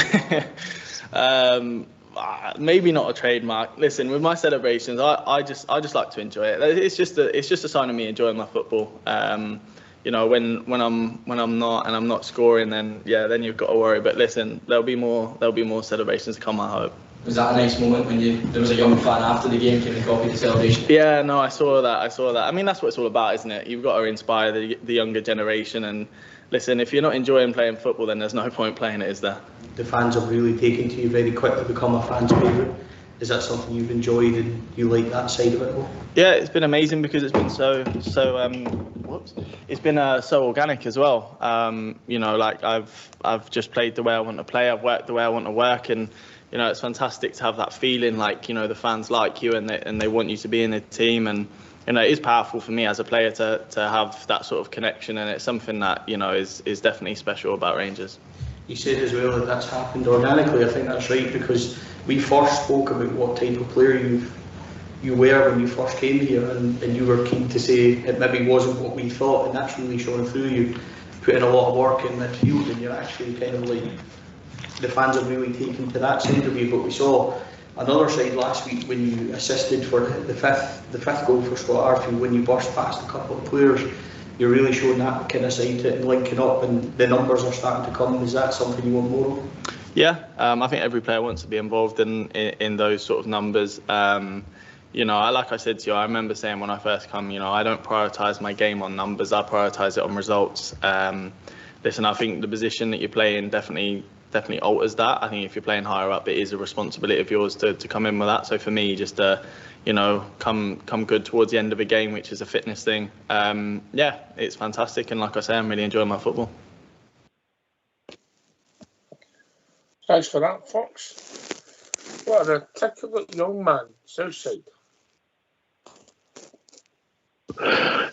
Maybe not a trademark. Listen, with my celebrations, I just like to enjoy it. It's just a sign of me enjoying my football. You know, when I'm not scoring, then then you've got to worry. But listen, there'll be more celebrations to come, I hope. Was that a nice moment when there was a young fan after the game came and copied the celebration? Yeah, no, I saw that. I mean, that's what it's all about, isn't it? You've got to inspire the younger generation. And listen, if you're not enjoying playing football, then there's no point playing it, is there? The fans have really taken to you very quickly, become a fan's favourite. Is that something you've enjoyed and you like that side of it all? Yeah, it's been amazing because it's been so organic as well. You know, like I've just played the way I want to play. I've worked the way I want to work, and you know, it's fantastic to have that feeling like, you know, the fans like you and they want you to be in the team. And you know, it is powerful for me as a player to have that sort of connection, and it's something that, you know, is definitely special about Rangers. You said as well that that's happened organically. I think that's right, because we first spoke about what type of player you were when you first came here, and you were keen to say it maybe wasn't what we thought, and that's really showing through. You put in a lot of work in midfield, and you're actually kind of like, the fans have really taken to that side of you. But we saw another side last week when you assisted for the fifth goal for Scott Arfield, when you burst past a couple of players. You're really showing that kind of side to it and linking up, and the numbers are starting to come. Is that something you want more of? Yeah, I think every player wants to be involved in those sort of numbers. you know, like I said to you, I remember saying when I first come, you know, I don't prioritise my game on numbers. I prioritise it on results. Listen, I think the position that you play in definitely alters that. I think if you're playing higher up, it is a responsibility of yours to come in with that. So for me, just you know, come good towards the end of a game, which is a fitness thing. Yeah, it's fantastic, and like I say, I'm really enjoying my football. Thanks for that, Fox. What an articulate young man, Southside.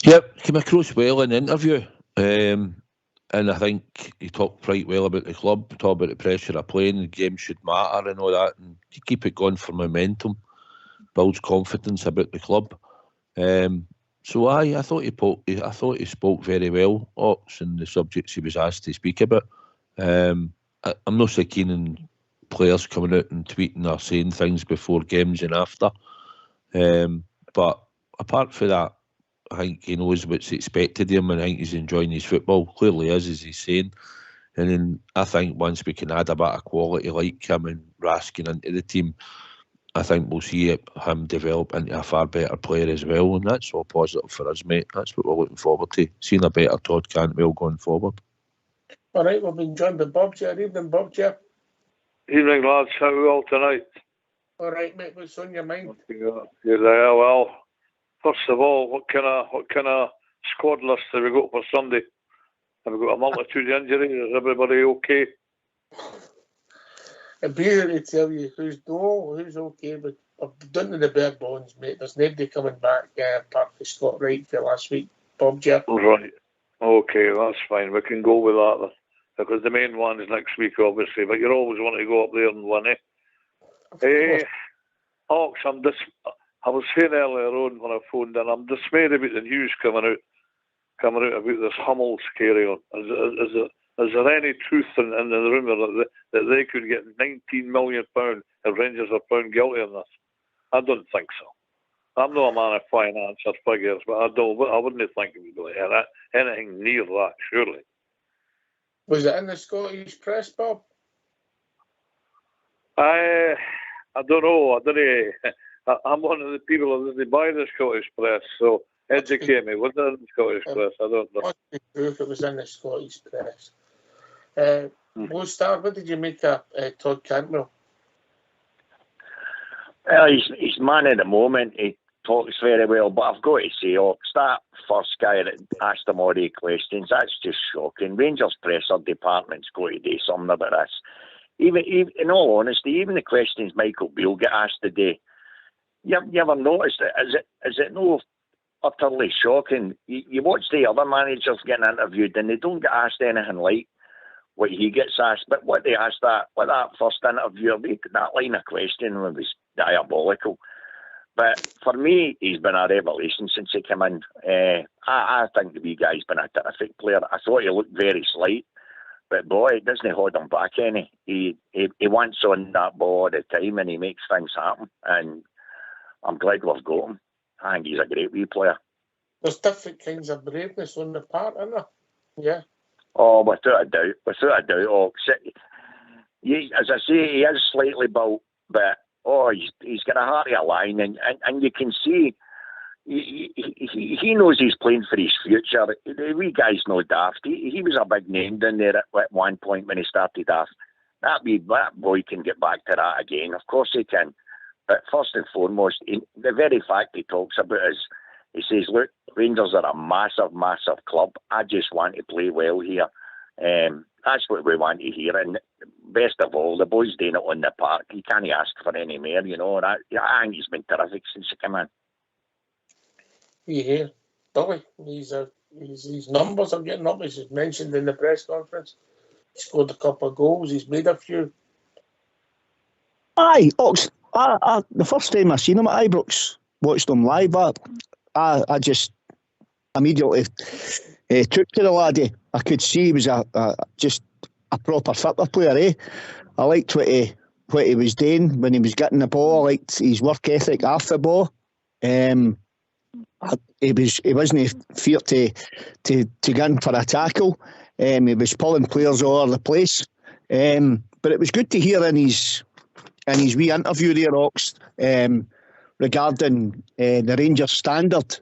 Yep, came across well in the interview. And I think he talked quite well about the club, talked about the pressure of playing, the game should matter and all that, and you keep it going for momentum, builds confidence about the club. So I thought he spoke very well, Ox, and the subjects he was asked to speak about. I'm not so keen on players coming out and tweeting or saying things before games and after. But apart from that, I think he knows what's expected of him, and I think he's enjoying his football. Clearly is, as he's saying. And then I think once we can add a bit of quality like him and Raskin into the team, I think we'll see him develop into a far better player as well. And that's all positive for us, mate. That's what we're looking forward to, seeing a better Todd Cantwell going forward. All right, we've been joined by Bob J. Evening, Bob J. Evening, lads. How are we all tonight? All right, mate. What's on your mind? You're there. Well, first of all, what kind of squad list have we got for Sunday? Have we got a multitude of injuries? Is everybody okay? It'd be easy to tell you who's okay, but I've done to the bare bones, mate. There's nobody coming back apart from Scott Wright for last week, Bob J. Right. Okay, that's fine. We can go with that then. Because the main one is next week, obviously. But you're always wanting to go up there and win, eh? Ox, I was saying earlier on when I phoned in, I'm dismayed about the news coming out about this Hummels carry on. Is there any truth in the rumour that they could get £19 million if Rangers are found guilty on this? I don't think so. I'm not a man of finance or figures, but I wouldn't think it would be like anything near that, surely. Was it in the Scottish press, Bob? I don't know. I'm one of the people that buy the Scottish press, so educate me. Was it in the Scottish press? I don't know. Must be true if it was in the Scottish press. Blue Star, what did you make of Todd Cantwell? Well, he's man at the moment. He talks very well, but I've got to say, that first guy that asked him all the questions, that's just shocking. Rangers presser department's got to do something about this. Even in all honesty, even the questions Michael Beale get asked today, you ever noticed it? Is it no utterly shocking? You watch the other managers getting interviewed and they don't get asked anything like what he gets asked. But what they asked that first interview, that line of questioning was diabolical. But for me, he's been a revelation since he came in. I think the wee guy's been a terrific player. I thought he looked very slight, but boy, it doesn't hold him back any. He wants on that ball all the time and he makes things happen. And I'm glad we've got him. I think he's a great wee player. There's different kinds of braveness on the part, isn't there? Yeah. Oh, without a doubt. Oh, as I say, he is slightly built, but he's got a heart of a lion, and you can see he knows he's playing for his future. The wee guy's no daft. He was a big name down there at one point when he started off. That boy can get back to that again. Of course he can. But first and foremost, the very fact he talks about is, he says, look, Rangers are a massive, massive club. I just want to play well here. That's what we want to hear. And best of all, the boy's doing it on the park. You can't ask for any more, you know. I think he's been terrific since he came in. Yeah, Dolly, his numbers are getting up, as mentioned in the press conference. He scored a couple of goals. He's made a few. Aye, Ox. The first time I seen him at Ibrox, watched him live, I just immediately took to the laddie. I could see he was just a proper football player, I liked what he was doing when he was getting the ball. I liked his work ethic off the ball. He wasn't feared to go in for a tackle. He was pulling players all over the place. But it was good to hear in his wee interview there, Ox, regarding the Rangers standard.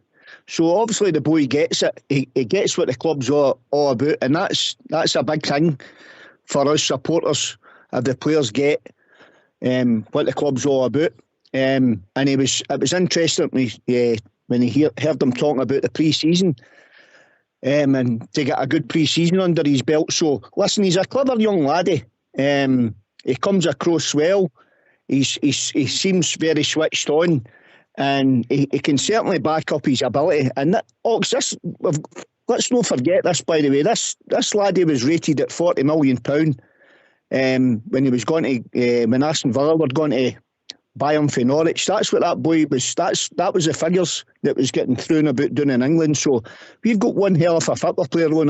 So obviously the boy gets it. He gets what the club's all about, and that's a big thing for us supporters. If the players get what the club's all about, and it was interesting when he heard them talking about the pre-season, and to get a good pre-season under his belt. So listen, he's a clever young laddie. He comes across well. He seems very switched on, and he can certainly back up his ability. And let's not forget this, by the way. This laddie was rated at £40 million when he was going to when Aston Villa were going to buy him for Norwich. That's what that boy was. That was the figures that was getting thrown about doing in England. So we've got one hell of a football player on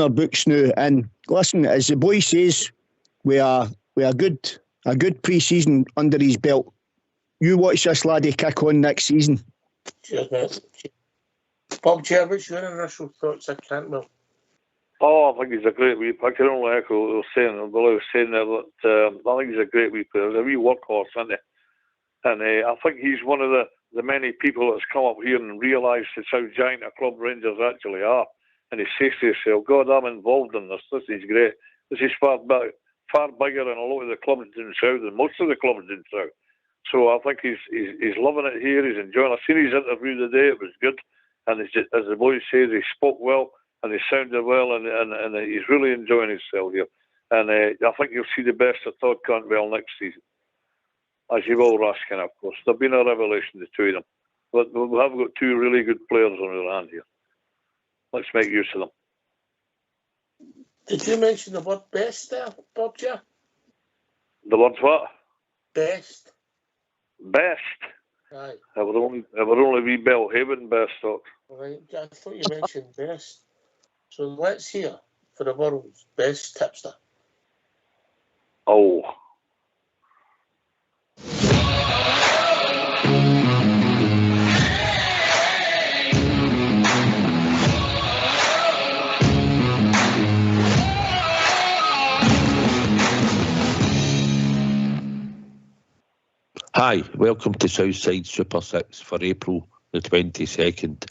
our books now. And listen, as the boy says, we are a good pre-season under his belt. You watch this laddie kick on next season. Cheers, mate. Bob Chair, what's your initial thoughts of Cantwell? Oh, I think he's a great wee. I can only echo what they were saying there. That I think he's a great wee player. He's a wee workhorse, isn't he? And I think he's one of the many people that's come up here and realised how giant a club Rangers actually are. And he says to himself, "God, I'm involved in this. This is great. This is far bigger than a lot of the clubs down south, and most of the clubs down south." So I think he's loving it here. He's enjoying it. I seen his interview today. It was good. And as the boy says, he spoke well. And he sounded well, and he's really enjoying himself here. And I think you'll see the best of Todd Cantwell next season. As you will Raskin, of course. They've been a revelation, the two of them. But we have got two really good players on our hand here. Let's make use of them. Did you mention the word best there, Bob J? The word what? Best. Best? Right. It would only be Belhaven best, though. Right, I thought you mentioned best. So let's hear for the world's best tipster. Oh. Hi, welcome to Southside Super 6 for April the 22nd.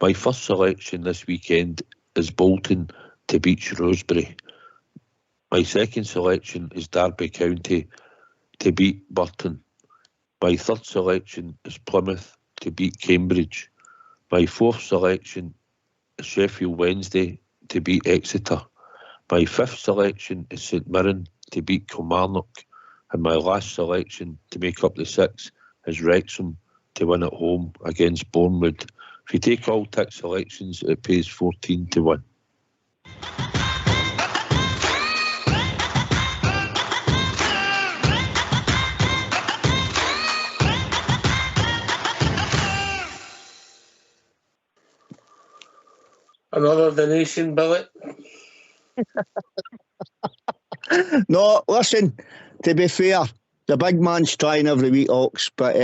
My first selection this weekend is Bolton to beat Shrewsbury. My second selection is Derby County to beat Burton. My third selection is Plymouth to beat Cambridge. My fourth selection is Sheffield Wednesday to beat Exeter. My fifth selection is St Mirren to beat Kilmarnock. And my last selection to make up the six is Wrexham to win at home against Bournemouth. If you take all tick selections, it pays 14 to 1. Another donation, Billet? No, listen, to be fair, the big man's trying every week, Ox, but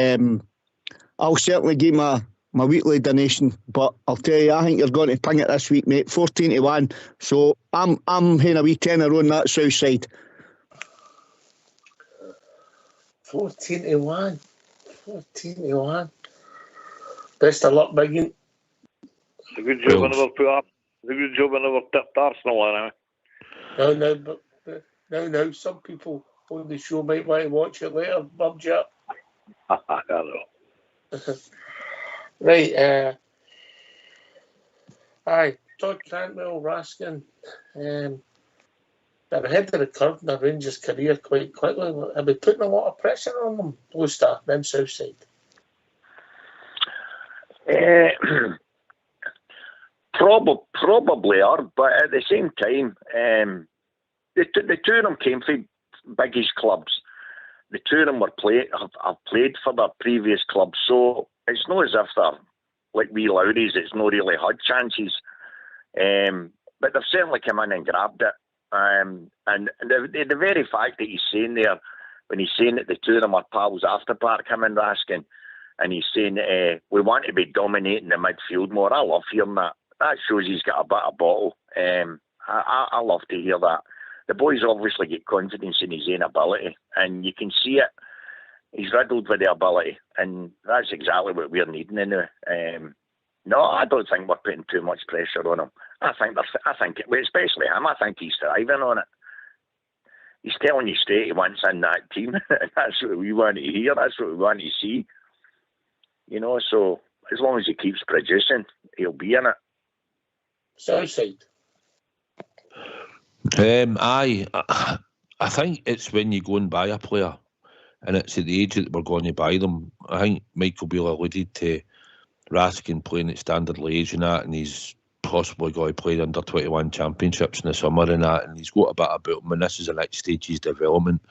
I'll certainly give my weekly donation. But I'll tell you, I think you're going to ping it this week, mate. 14 to 1. So I'm having a wee tenner on that south side. 14 to 1. 14 to 1. Best of luck, Biggin. It's a good job I never put up. It's a good job I never tipped Arsenal anyway. No, some people on the show might want to watch it later, Bob J. I know. Right, aye, Todd Cantwell, Raskin, they're ahead of the curve in their Rangers career quite quickly. Have we putting a lot of pressure on them, Blue Star, them Southside? Probably are, but at the same time, the two of them came from biggish clubs. The two of them have played for their previous clubs, so it's not as if they're like wee Lowries. It's not really had chances, but they've certainly come in and grabbed it. And the very fact that he's saying there, when he's saying that the two of them are pals after Park, him and Raskin, and he's saying we want to be dominating the midfield more. I love hearing that. That shows he's got a bit of bottle. I love to hear that. The boy's obviously got confidence in his own ability, and you can see it. He's riddled with the ability, and that's exactly what we're needing now. No, I don't think we're putting too much pressure on him. I think, especially him, I think he's thriving on it. He's telling you straight he wants in that team. That's what we want to hear. That's what we want to see. You know, so as long as he keeps producing, he'll be in it. Southside. I think it's when you go and buy a player, and it's at the age that we're going to buy them. I think Michael Beale alluded to Raskin playing at standard age and that, and he's possibly going to play under 21 championships in the summer and that, and he's got a bit about him, and this is the next stage of his development,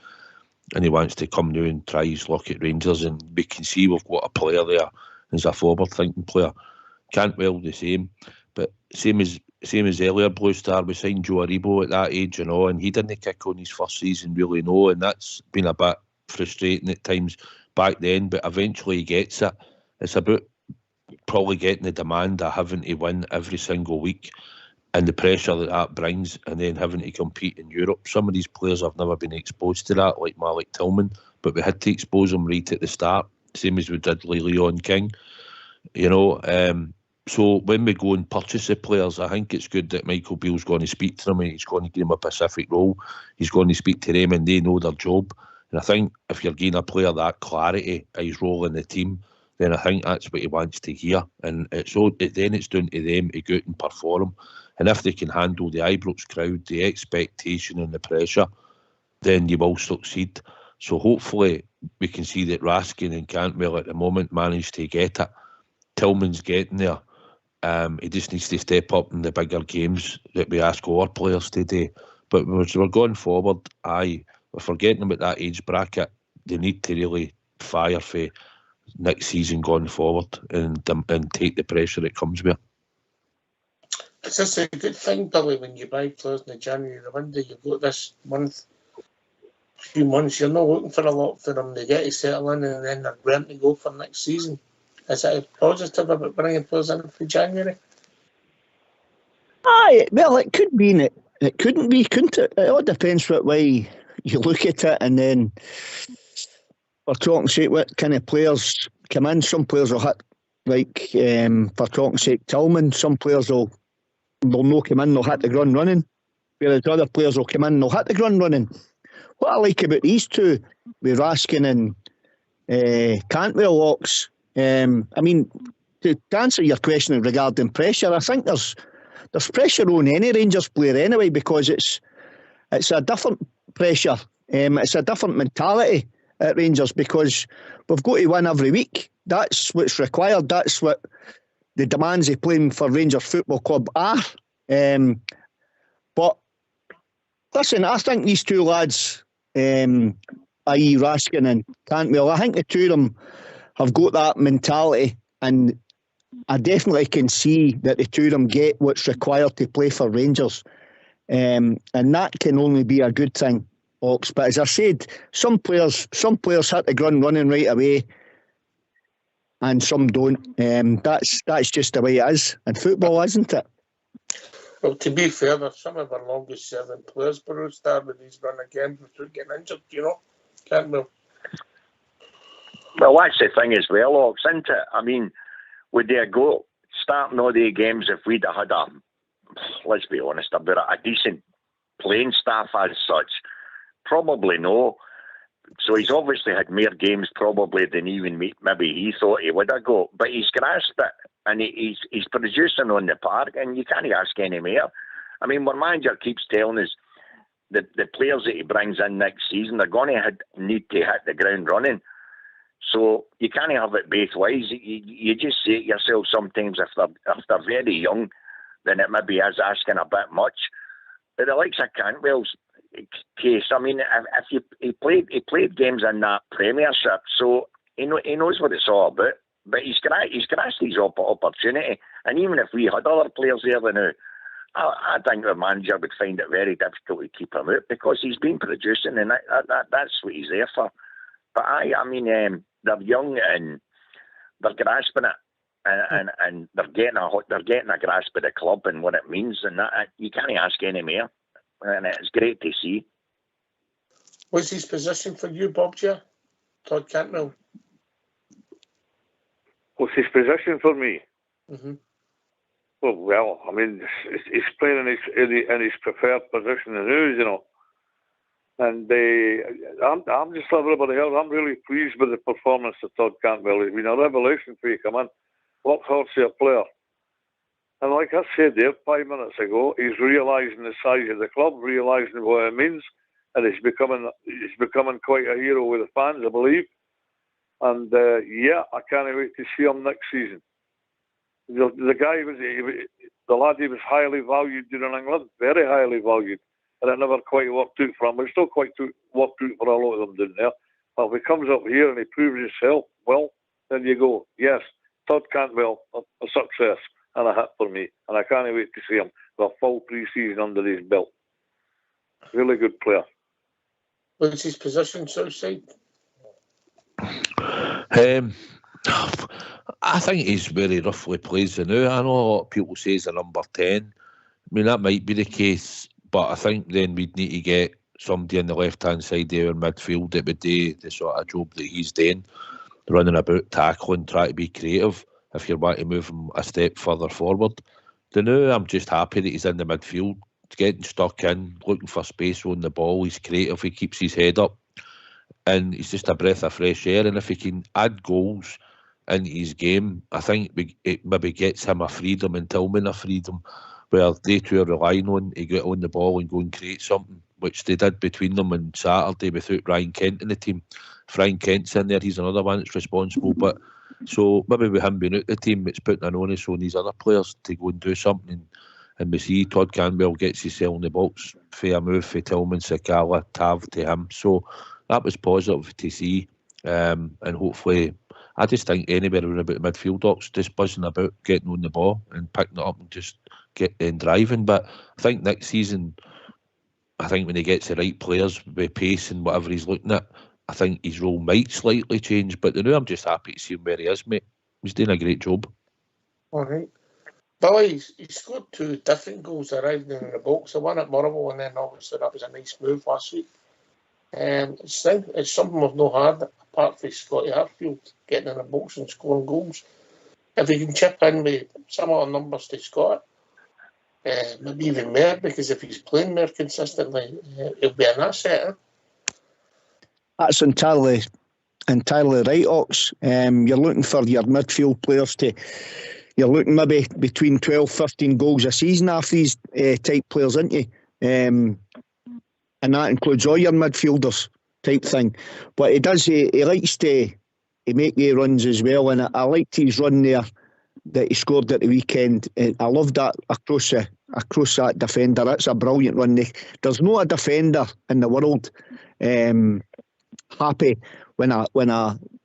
and he wants to come now and try his luck at Rangers, and we can see we've got a player there. He's a forward-thinking player. Cantwell the same, but same as earlier Blue Star, we signed Joe Aribo at that age, you know, and he didn't kick on his first season really, no, and that's been a bit frustrating at times back then, but eventually he gets it. It's about probably getting the demand of having to win every single week and the pressure that brings, and then having to compete in Europe. Some of these players have never been exposed to that, like Malik Tillman, but we had to expose them right at the start, same as we did Leon King, you know. So when we go and purchase the players, I think it's good that Michael Beale's going to speak to them, and he's going to give them a specific role. He's going to speak to them and they know their job. And I think if you're giving a player that clarity of his role in the team, then I think that's what he wants to hear. And then it's down to them to go out and perform. And if they can handle the Ibrox crowd, the expectation and the pressure, then you will succeed. So hopefully we can see that Raskin and Cantwell at the moment manage to get it. Tillman's getting there. He just needs to step up in the bigger games that we ask our players to do. But as we're going forward, we're forgetting about that age bracket. They need to really fire for next season going forward and take the pressure that comes with it. Is this a good thing, Billy, when you buy players in the January window? You've got this few months, you're not looking for a lot for them. They get to settle in and then they're ready to go for next season. Is it a positive about bringing players in for January? Aye, well, it could be, and it couldn't be, couldn't it? It all depends what way you look at it, and then for talking sake, what kind of players come in. Some players will hit, like, for talking sake, Tillman. Some players will not come in, they'll hit the ground running, whereas other players will come in, they'll hit the ground running. What I like about these two, with Raskin and Cantwell, Ox, I mean, to answer your question regarding pressure, I think there's pressure on any Rangers player anyway, because it's a different pressure. It's a different mentality at Rangers, because we've got to win every week. That's what's required. That's what the demands of playing for Rangers Football Club are. But listen, I think these two lads, i.e. Raskin and Cantwell, I think the two of them have got that mentality, and I definitely can see that the two of them get what's required to play for Rangers. And that can only be a good thing, Ox. But as I said, some players hit the ground running right away, and some don't. That's just the way it is in football, isn't it? Well, to be fair, there's some of our longest serving players, Blue Star, with these run again without getting injured, you know. Cantwell. Well, that's the thing as well, Ox, isn't it? I mean, would they go starting all the games if we'd have had let's be honest about it, a decent playing staff as such? Probably no. So he's obviously had more games probably than even maybe he thought he would have got. But he's grasped it, and he's producing on the park, and you can't ask any more. I mean, our manager keeps telling us the players that he brings in next season, they're going to need to hit the ground running. So you can't have it both ways. You just say it yourself sometimes, if they're very young, then it maybe is asking a bit much. But the likes of Cantwell's case, I mean, if he played games in that Premiership, so he knows what it's all about. But he's grasped his opportunity, and even if we had other players there now, I think the manager would find it very difficult to keep him out, because he's been producing, and that's what he's there for. But I mean, they're young and they're grasping it, and they're getting a grasp of the club and what it means, and that you can't ask any more. And it's great to see. What's his position for you, Bob? Joe? Todd Cantwell. What's his position for me? Mm-hmm. Well, I mean, he's playing in his preferred position in news, you know. And I'm just like everybody else. I'm really pleased with the performance of Todd Cantwell. He's been a revelation for you, come on. Workhorse player. And like I said there 5 minutes ago, he's realising the size of the club, realising what it means, and he's becoming quite a hero with the fans, I believe. And yeah, I can't wait to see him next season. The guy the lad, he was highly valued during England, very highly valued, and it never quite worked out for him. It's still quite worked out for a lot of them down there. But if he comes up here and he proves himself, well, then you go, yes, Todd Cantwell, a success and a hit for me. And I can't wait to see him with a full pre-season under his belt. Really good player. What's his position, Southside? I think he's very roughly plays the now. I know a lot of people say he's a number 10. I mean, that might be the case, but I think then we'd need to get somebody on the left-hand side there in midfield that would do the sort of job that he's doing, running about, tackling, trying to be creative if you want to move him a step further forward. Now I'm just happy that he's in the midfield, getting stuck in, looking for space on the ball. He's creative, he keeps his head up, and he's just a breath of fresh air. And if he can add goals into his game, I think it maybe gets him a freedom and Tillman a freedom, where they two are relying on to get on the ball and go and create something, which they did between them on Saturday without Ryan Kent in the team. If Ryan Kent's in there, he's another one that's responsible. But so maybe with him being out the team, it's putting an onus on these other players to go and do something. And we see Todd Cantwell gets himself in the box for a move for Tillman, Sakala, Tav to him. So that was positive to see. And hopefully, I just think anywhere around about the midfield docks, just buzzing about, getting on the ball and picking it up and just getting driving. But I think next season, I think when he gets the right players with pace and whatever he's looking at, I think his role might slightly change. But I'm just happy to see him where he is, mate. He's doing a great job. All right. Billy, he scored 2 different goals arriving in the box. The one at Motherwell, and then obviously that was a nice move last week. It's something we've not had, apart from Scotty Arfield getting in the box and scoring goals. If he can chip in with similar numbers to Scott, maybe even more, because if he's playing more consistently, he'll be an asset. Eh? That's entirely right, Ox. You're looking for your midfield players you're looking maybe between 12, 15 goals a season off these type players, aren't you? And that includes all your midfielders type thing. But he likes to make the runs as well, and I liked his run there that he scored at the weekend. I loved that across that defender. That's a brilliant run. There's no a defender in the world happy when a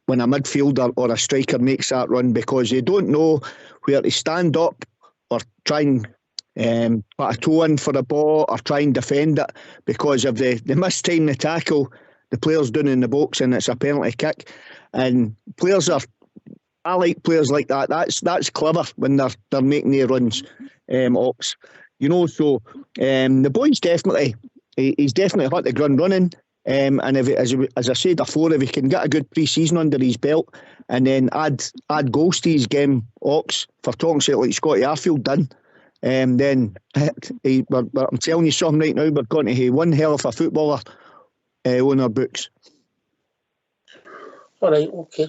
midfielder or a striker makes that run, because they don't know where to stand up or try and put a toe in for the ball or try and defend it, because if they mistime the tackle, the player's down in the box and it's a penalty kick. And I like players like that. That's clever when they're making their runs, Ox. You know, so the boy's he's definitely hit the ground running. And if as I said before, if he can get a good pre-season under his belt and then add goals to his game, Ox, for talking shit like Scotty Arfield done, then I'm telling you something right now, we're going to have one hell of a footballer on our books. All right, okay.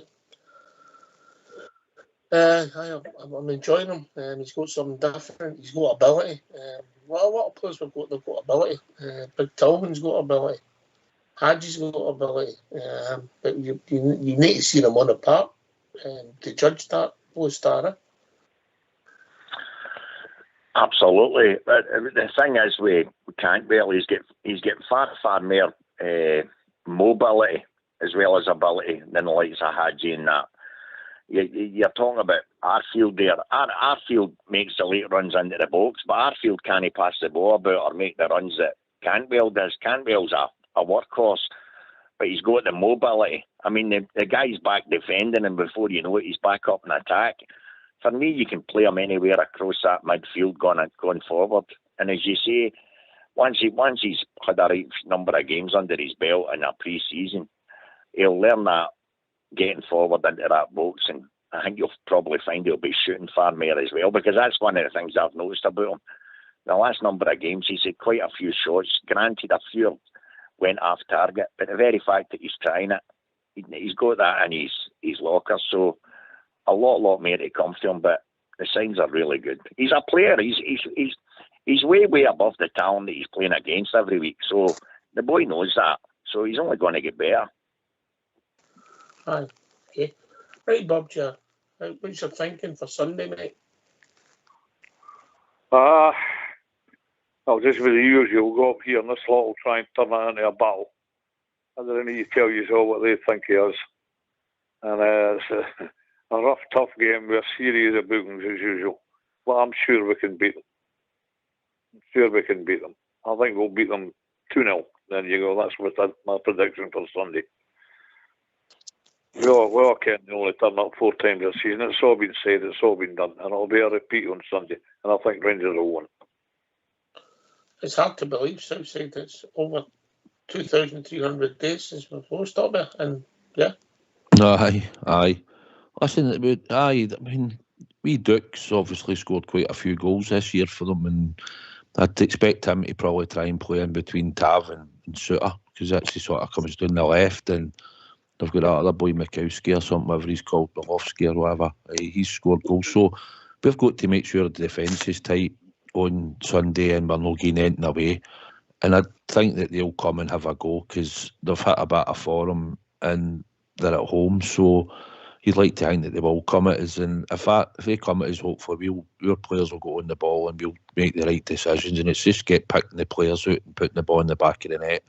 I'm enjoying him. He's got something different. He's got ability. Well, a lot of players they've got ability. Big Tillman's got ability. Hadji's got ability. But you need to see them on the park to judge that Blue Star. Absolutely. But the thing is, we Cantwell, he's getting far more mobility as well as ability than the likes of Hadji and that. You're talking about Arfield there. Arfield makes the late runs into the box, but Arfield can't pass the ball about or make the runs that Cantwell does. Cantwell's a workhorse, but he's got the mobility. I mean, the guy's back defending, and before you know it, he's back up in attack. For me, you can play him anywhere across that midfield going forward. And as you say, once he's had a right number of games under his belt in a pre-season, he'll learn that getting forward into that box, and I think you'll probably find he'll be shooting far more as well, because that's one of the things I've noticed about him. The last number of games, he's had quite a few shots. Granted, a few went off target, but the very fact that he's trying it, he's got that in his locker, so a lot more to come to him, but the signs are really good. He's a player. He's way above the talent that he's playing against every week, so the boy knows that, so he's only going to get better. Aye. Okay. Right, Bob, what's your thinking for Sunday, mate? I'll just with the usual, go up here and this lot will try and turn it into a battle. And then you tell you all what they think he is. And it's a rough, tough game with a series of bookings as usual. But I'm sure we can beat them. I think we'll beat them 2-0. Then you go, that's my prediction for Sunday. We all can only turn up 4 times a season. It's all been said, it's all been done. And it'll be a repeat on Sunday. And I think Rangers will win. It's hard to believe, Southside. It's over 2,300 days since we've lost up there, and yeah. Aye. Listen, I mean, we Dukes obviously scored quite a few goals this year for them, and I'd expect him to probably try and play in between Tav and Suter, because that's he sort of comes down the left, and they've got that other boy Mikowski or something, whatever he's called, Belofsky or whatever. He's scored goals, so we've got to make sure the defence is tight on Sunday and we're not getting anything away. And I think that they'll come and have a go, because they've hit a bit of form and they're at home, so you'd like to think that they will come at us, and if they come at us, hopefully our players will go on the ball and we'll make the right decisions, and it's just picking the players out and putting the ball in the back of the net.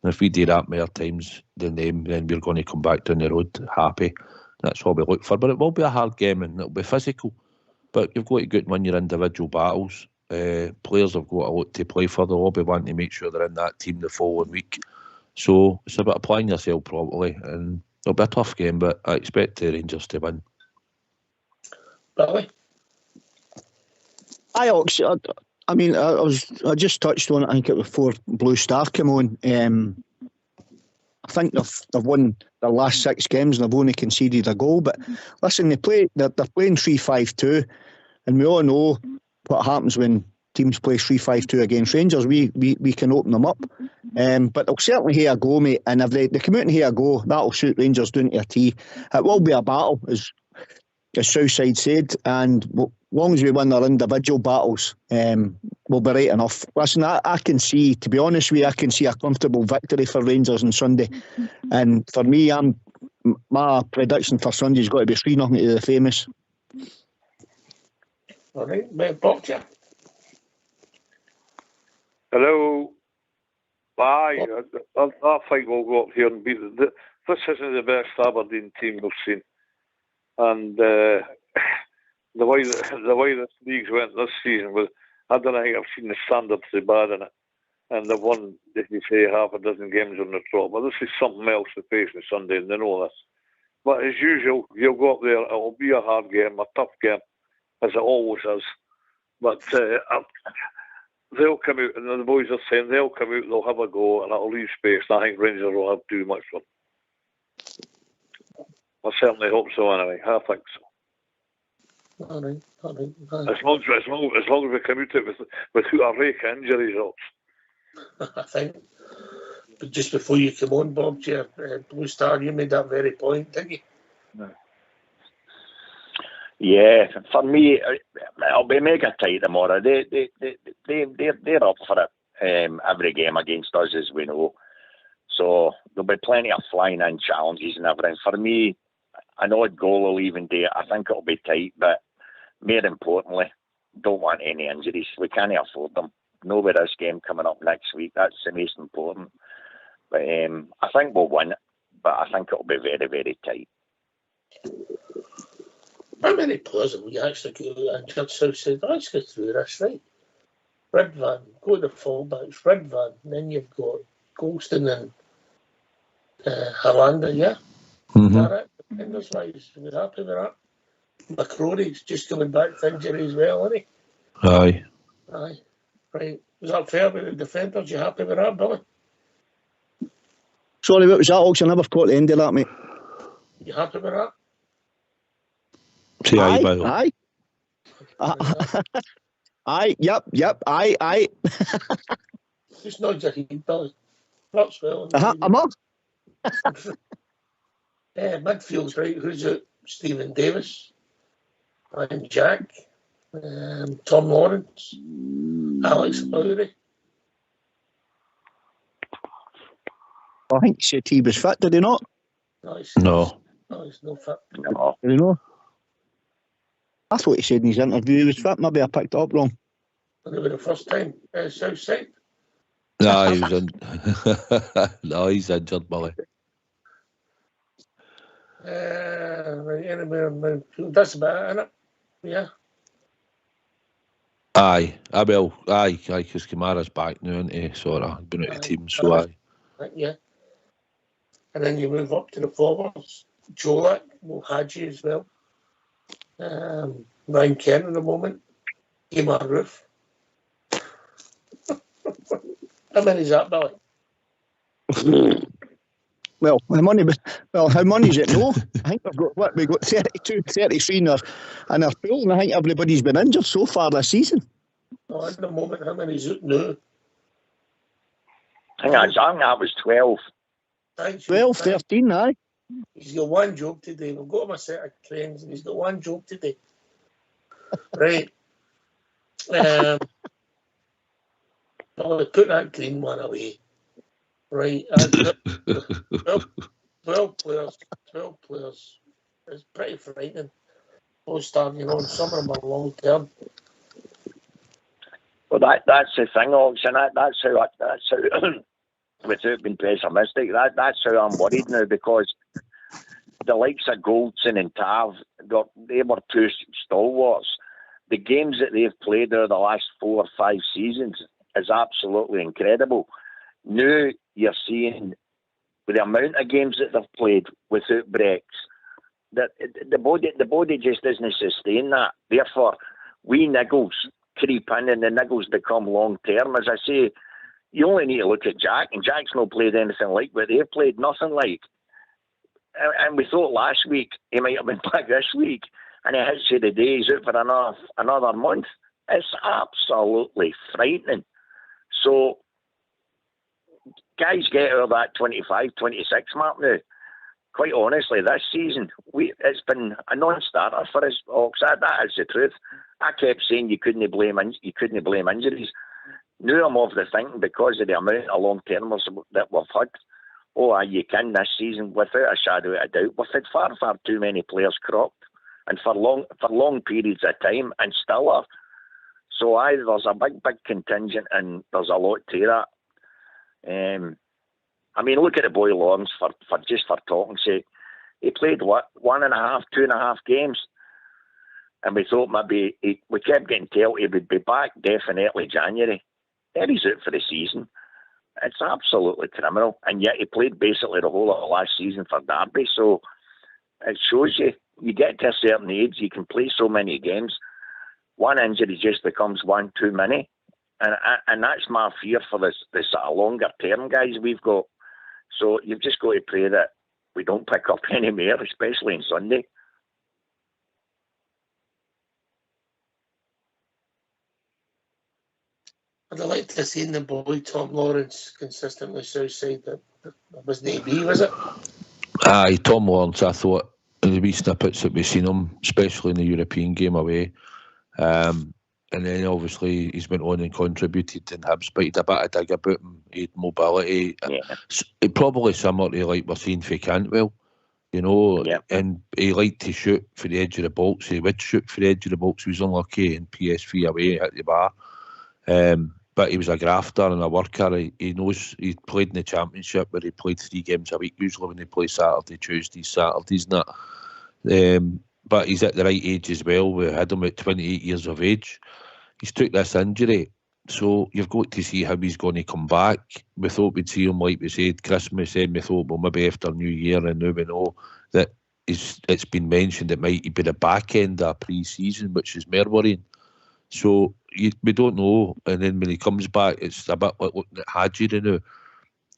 And if we do that more times than them, then we're going to come back down the road happy. That's what we look for. But it will be a hard game and it'll be physical, but you've got to go and win your individual battles. Players have got a lot to play for. They'll all be wanting to make sure they're in that team the following week. So it's about applying yourself properly, and it'll be a tough game, but I expect the Rangers to win. Billy? I mean, I just touched on it. I think it was before Blue Star came on. I think they've won their last 6 games and they've only conceded a goal. But listen, they're playing 3-5-2, and we all know what happens when teams play 3-5-2 against Rangers. We can open them up. But they'll certainly hear a go, mate. And if they come out and hear a go, that'll suit Rangers down to a T. It will be a battle, as Southside said, and as long as we win our individual battles, we'll be right enough. Listen, I can see, to be honest with you, I can see a comfortable victory for Rangers on Sunday. And for me, my prediction for Sunday's got to be 3-0 to the Famous. All right, Bob, yeah. Hello. Aye, I think we'll go up here and beat them. This isn't the best Aberdeen team we've seen. And the way this league's went this season was, I don't think I've seen the standards so bad in it. And they've won, if you say, half a dozen games on the trot. But this is something else to face on Sunday, and they know this. But as usual, you'll go up there, it'll be a hard game, a tough game, as it always is. But they'll come out, and the boys are saying they'll come out, they'll have a go, and it'll leave space. And I think Rangers will have too much fun. I certainly hope so. Anyway, I think so. All right. As long as we come out it with a rake of injuries, I think. But just before you come on, Bob, Blue Star, you made that very point, didn't you? No. Yeah, for me, it'll be mega tight tomorrow. They're up for it every game against us, as we know. So there'll be plenty of flying in challenges and everything. For me, an odd goal will even do it. I think it'll be tight, but more importantly, don't want any injuries. We can't afford them. Know with this game coming up next week, that's the most important. But I think we'll win it, but I think it'll be very, very tight. How many players have we actually got injured? Southside, let's go through this, right? Redvan, go to the fullbacks, Redvan, and then you've got Golston and Harlander, yeah? Mm-hmm. Is that it? Defenders wise, we're happy with that. McCrory's just coming back from injury as well, isn't he? Aye. Right. Was that fair with the defenders? You happy with that, Billy? Sorry, what was that, Ox? I never caught the end of that, mate. You happy with that? Say aye, Bill. Aye. Aye, yep, aye. Just nod your head, Billy. That's well. I'm up. Midfield's right. Who's it? Stephen Davis. Ryan Jack. Tom Lawrence. Alex Lowry. I think he said he was fit, did he not? No. He's no fit. No. Did he know? I thought he said in his interview he was fit. Maybe I picked it up wrong. Maybe the first time. Southside. No, he was in. No, he's injured, Billy. That's about it, innit? Yeah. Aye, because Kamara's back now, isn't he? Sort of been out of the team, so aye. Yeah. And then you move up to the forwards. Jolak, Haji as well. Ryan Kent at the moment. Emar Roof. How many is that, Billy? Well, how many is it? No. I think we've got 32, 33 in our pool, and I think everybody's been injured so far this season. Oh, at the moment, how many is it now? I think that was 12. 12, 13, aye. He's got one job today. We've got him a set of cranes, and he's got one job today. Right. I'll put that green one away. Right. 12 players. 12 players. It's pretty frightening. Most time, and some of them are long term. Well, that's the thing, Ox, and that's how without being pessimistic, that's how I'm worried now, because the likes of Goldson and Tav, they were two stalwarts. The games that they've played over the last 4 or 5 seasons is absolutely incredible. Now you're seeing, with the amount of games that they've played without breaks, that the body just doesn't sustain that. Therefore, we niggles creep in and the niggles become long term. As I say, you only need to look at Jack, and Jack's not played anything like what they've played, nothing like. And we thought last week he might have been back this week, and he hits you the day he's out for another month. It's absolutely frightening. So, guys get out of that 25, 26 mark now. Quite honestly, this season, it's been a non-starter for us, Ox. That is the truth. I kept saying you couldn't blame injuries. Now I'm of the thinking, because of the amount of long-termers that we've had, you can this season, without a shadow of a doubt. We've had far, far too many players cropped, and for long periods of time, and still are. So there's a big contingent, and there's a lot to that. I mean, look at the boy Lawrence, for talking sake. He played 1.5, 2.5 games, and we thought maybe we kept getting told he would be back definitely January. Then he's out for the season. It's absolutely criminal, and yet he played basically the whole of last season for Derby. So it shows you get to a certain age, you can play so many games. One injury just becomes one too many. And that's my fear for this sort of longer term guys we've got. So you've just got to pray that we don't pick up any more, especially on Sunday. I'd like to see the boy Tom Lawrence consistently Southside. That wasn't AB, was it? Aye, Tom Lawrence, I thought, in the wee snippets that we've seen him, especially in the European game away. And then obviously he's went on and contributed in Hibs, but he had a bit of dig about him. He had mobility. Yeah. It probably similar to like we're seeing for Cantwell, and he liked to shoot for the edge of the box. He would shoot for the edge of the box. He was unlucky in PSV away at the bar. But he was a grafter and a worker. He knows he played in the Championship where he played 3 games a week, usually when they play Saturday, Tuesdays, Saturdays and that. But he's at the right age as well. We had him at 28 years of age. He's took this injury. So you've got to see how he's going to come back. We thought we'd see him, like we said, Christmas, and we thought, well, maybe after New Year, and now we know that it's been mentioned it might be the back end of pre-season, which is more worrying. So we don't know. And then when he comes back, it's a bit like looking at Haji now.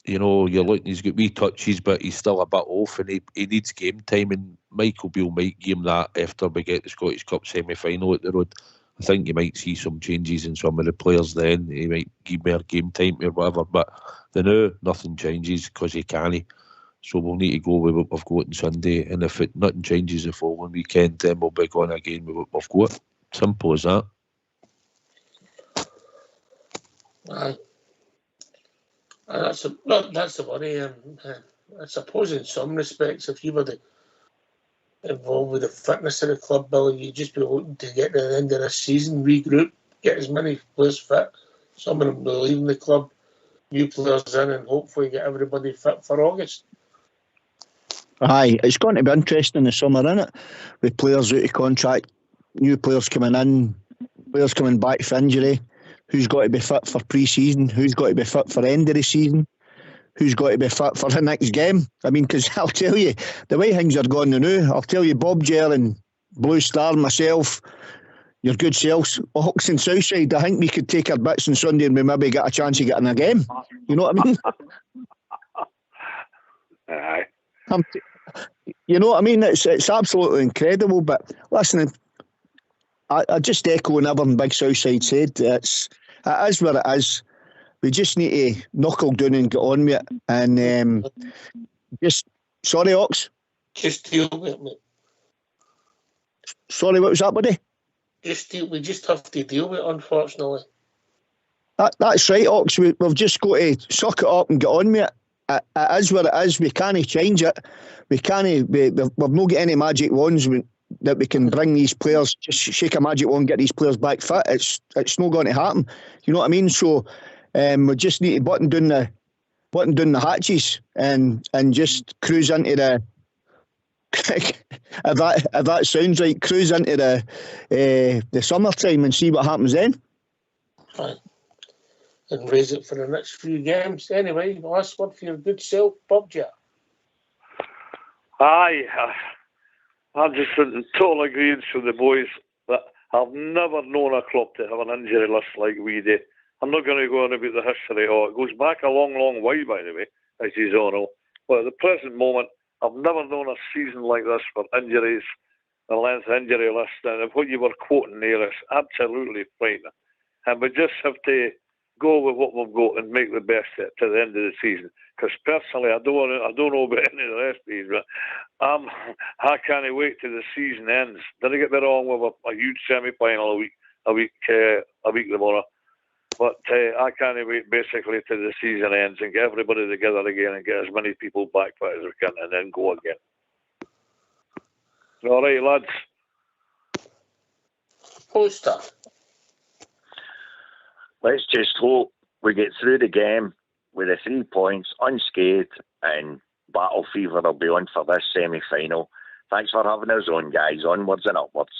you know, you're looking, he's got wee touches, but he's still a bit off, and he needs game time, and Michael Beale might give him that after we get the Scottish Cup semi-final at the Road. I think you might see some changes in some of the players then. He might give more game time or whatever, but the now nothing changes because he can't. So we'll need to go with what we've got on Sunday, and if nothing changes the following weekend, then we'll be going again with what we've got. Simple as that. Aye. That's the worry. I suppose in some respects, if you were involved with the fitness of the club, Billy, you'd just be looking to get to the end of the season, regroup, get as many players fit. Some of them will leave the club, new players in, and hopefully get everybody fit for August. Aye, it's going to be interesting in the summer, isn't it? With players out of contract, new players coming in, players coming back for injury. Who's got to be fit for pre-season? Who's got to be fit for end of the season? Who's got to be fit for the next game? I mean, because I'll tell you, the way things are going now, I'll tell you, Bob Ger and Blue Star, myself, your good selves, Hawks and Southside, I think we could take our bits on Sunday and we maybe get a chance of getting a game. You know what I mean? Aye. You know what I mean? It's absolutely incredible. But listen, I just echo everything Big Southside said. It is what it is. We just need to knuckle down and get on with it. And sorry, Ox. Just deal with it, mate. Sorry, what was that, buddy? We just have to deal with it, unfortunately. That's right, Ox. We've just got to suck it up and get on with it. It is what it is. We can't change it. We've not got any magic wands that we can bring these players, just shake a magic wand and get these players back fit. It's not going to happen. You know what I mean? So we just need to button down the hatches and just cruise into the if that sounds right, cruise into the summertime and see what happens then. Fine. And raise it for the next few games. Anyway, last word for your good self, Bob Ger. Aye, I'm just in total agreement with the boys that I've never known a club to have an injury list like we did. I'm not going to go on about the history. It goes back a long, long way, by the way, as you all know. But at the present moment, I've never known a season like this for injuries, the length of injury list, and what you were quoting there is absolutely frightening. And we just have to go with what we've got and make the best of it to the end of the season. Because personally, I don't know about any of the rest of these, but I can't wait till the season ends. Didn't get me wrong, with a huge semi-final a week tomorrow. But I can't wait basically till the season ends and get everybody together again and get as many people back fit as we can and then go again. All right, lads. Poster. Let's just hope we get through the game with the 3 points unscathed, and Battle Fever will be on for this semi-final. Thanks for having us on, guys. Onwards and upwards.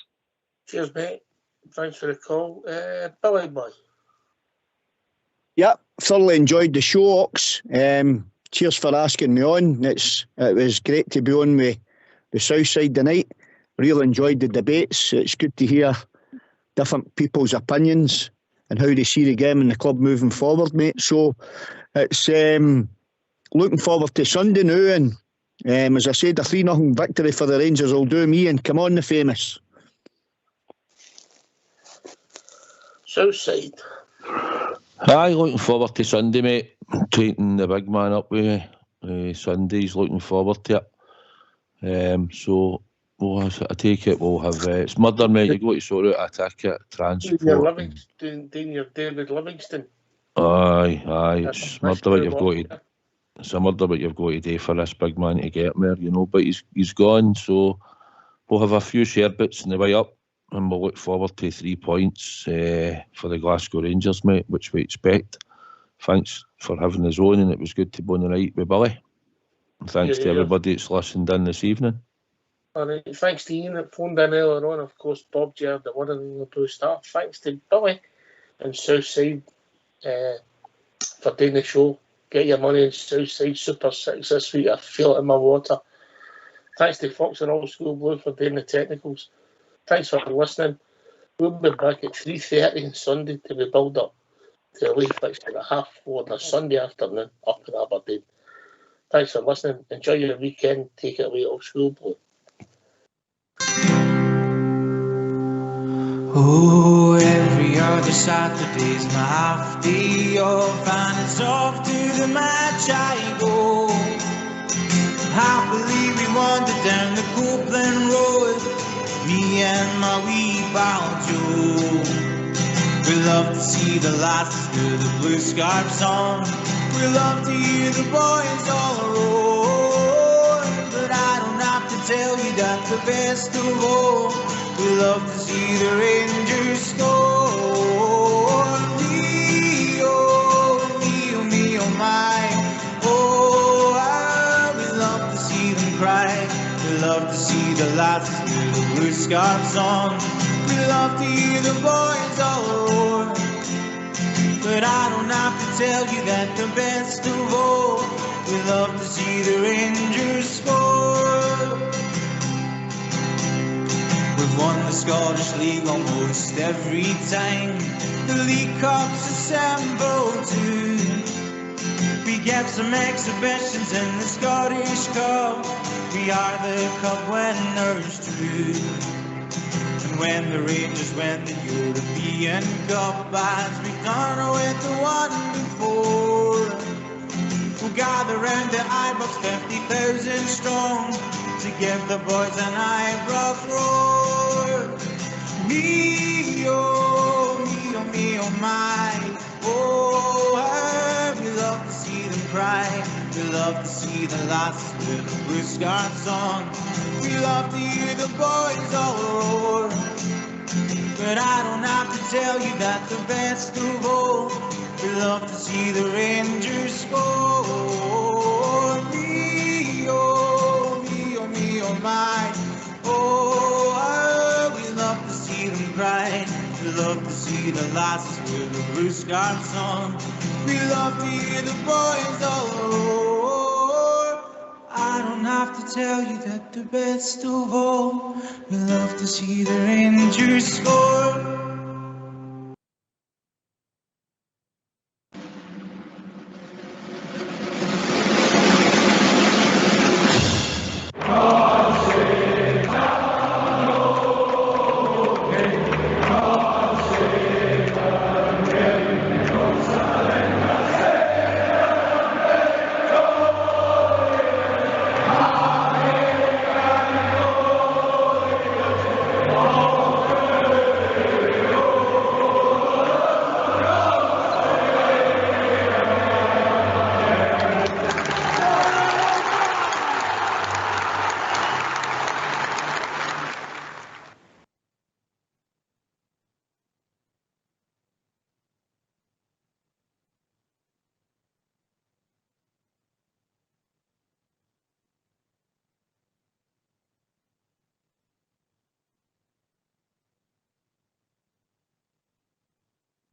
Cheers, mate. Thanks for the call. Billy boy. Yeah, thoroughly enjoyed the show, Ox. Cheers for asking me on. It was great to be on with the South Side tonight. Really enjoyed the debates. It's good to hear different people's opinions and how they see the game and the club moving forward, mate. So it's looking forward to Sunday now, and as I said, a 3-0 victory for the Rangers will do me, and come on the famous. Southside. Aye, looking forward to Sunday, mate. Taking the big man up with Sundays, looking forward to it. So I take it we'll have it's murder, mate. You got to sort out a ticket, transport. Doing your David Livingston. Aye, it's murder what you've got to. It's a murder what you've got to do for this big man to get there, you know. But he's gone, so we'll have a few share bits on the way up, and we'll look forward to 3 points for the Glasgow Rangers, mate, which we expect. Thanks for having us on, and it was good to be on the night with Billy. And thanks to everybody that's listened in this evening. All right, thanks to Ian that phoned in earlier on. Of course, Bob Ger, the one in the Blue Star. Thanks to Billy and Southside for doing the show. Get your money in Southside Super 6 this week. I feel it in my water. Thanks to Fox and Old School Blue for doing the technicals. Thanks for listening. We'll be back at 3:30 on Sunday to be build up. the away fixture at 4:30 on a Sunday afternoon up in Aberdeen. Thanks for listening. Enjoy your weekend. Take it away, Old School Blue. Oh, every other Saturday's my half day off, and it's off to the match I go. Happily we wandered down the Copeland Road, me and my wee pal Joe. We love to see the lasses with the blue scarves on. We love to hear the boys all roar. But I don't have to tell you that the best of all, we love to see the Rangers score. Me, oh, me, oh, me, oh, my. Oh, we love to see them cry. We love to see the lasses with the blue scarves on. We love to hear the boys all roar. But I don't have to tell you that the best of all, we love to see the Rangers score. We've won the Scottish League almost every time the League Cups assemble too. We get some exhibitions in the Scottish Cup. We are the Cup winners too. When the Rangers win the European Cup, as we've done with the one before, we'll gather round the Ibrox 50,000 strong to give the boys an Ibrox roar. Me, oh, me, oh, me, oh, my. Oh, we love to see them cry. We love to see the lasses with the blue scarves on. We love to hear the boys all roar. But I don't have to tell you that the best of all, we love to see the Rangers score. Me, oh, me, oh, me, oh, my. Oh, we love to see them cry. We love to see the lasses with the blue scarves on. We love to hear the boys all roar. I don't have to tell you that the best of all, we love to see the Rangers score.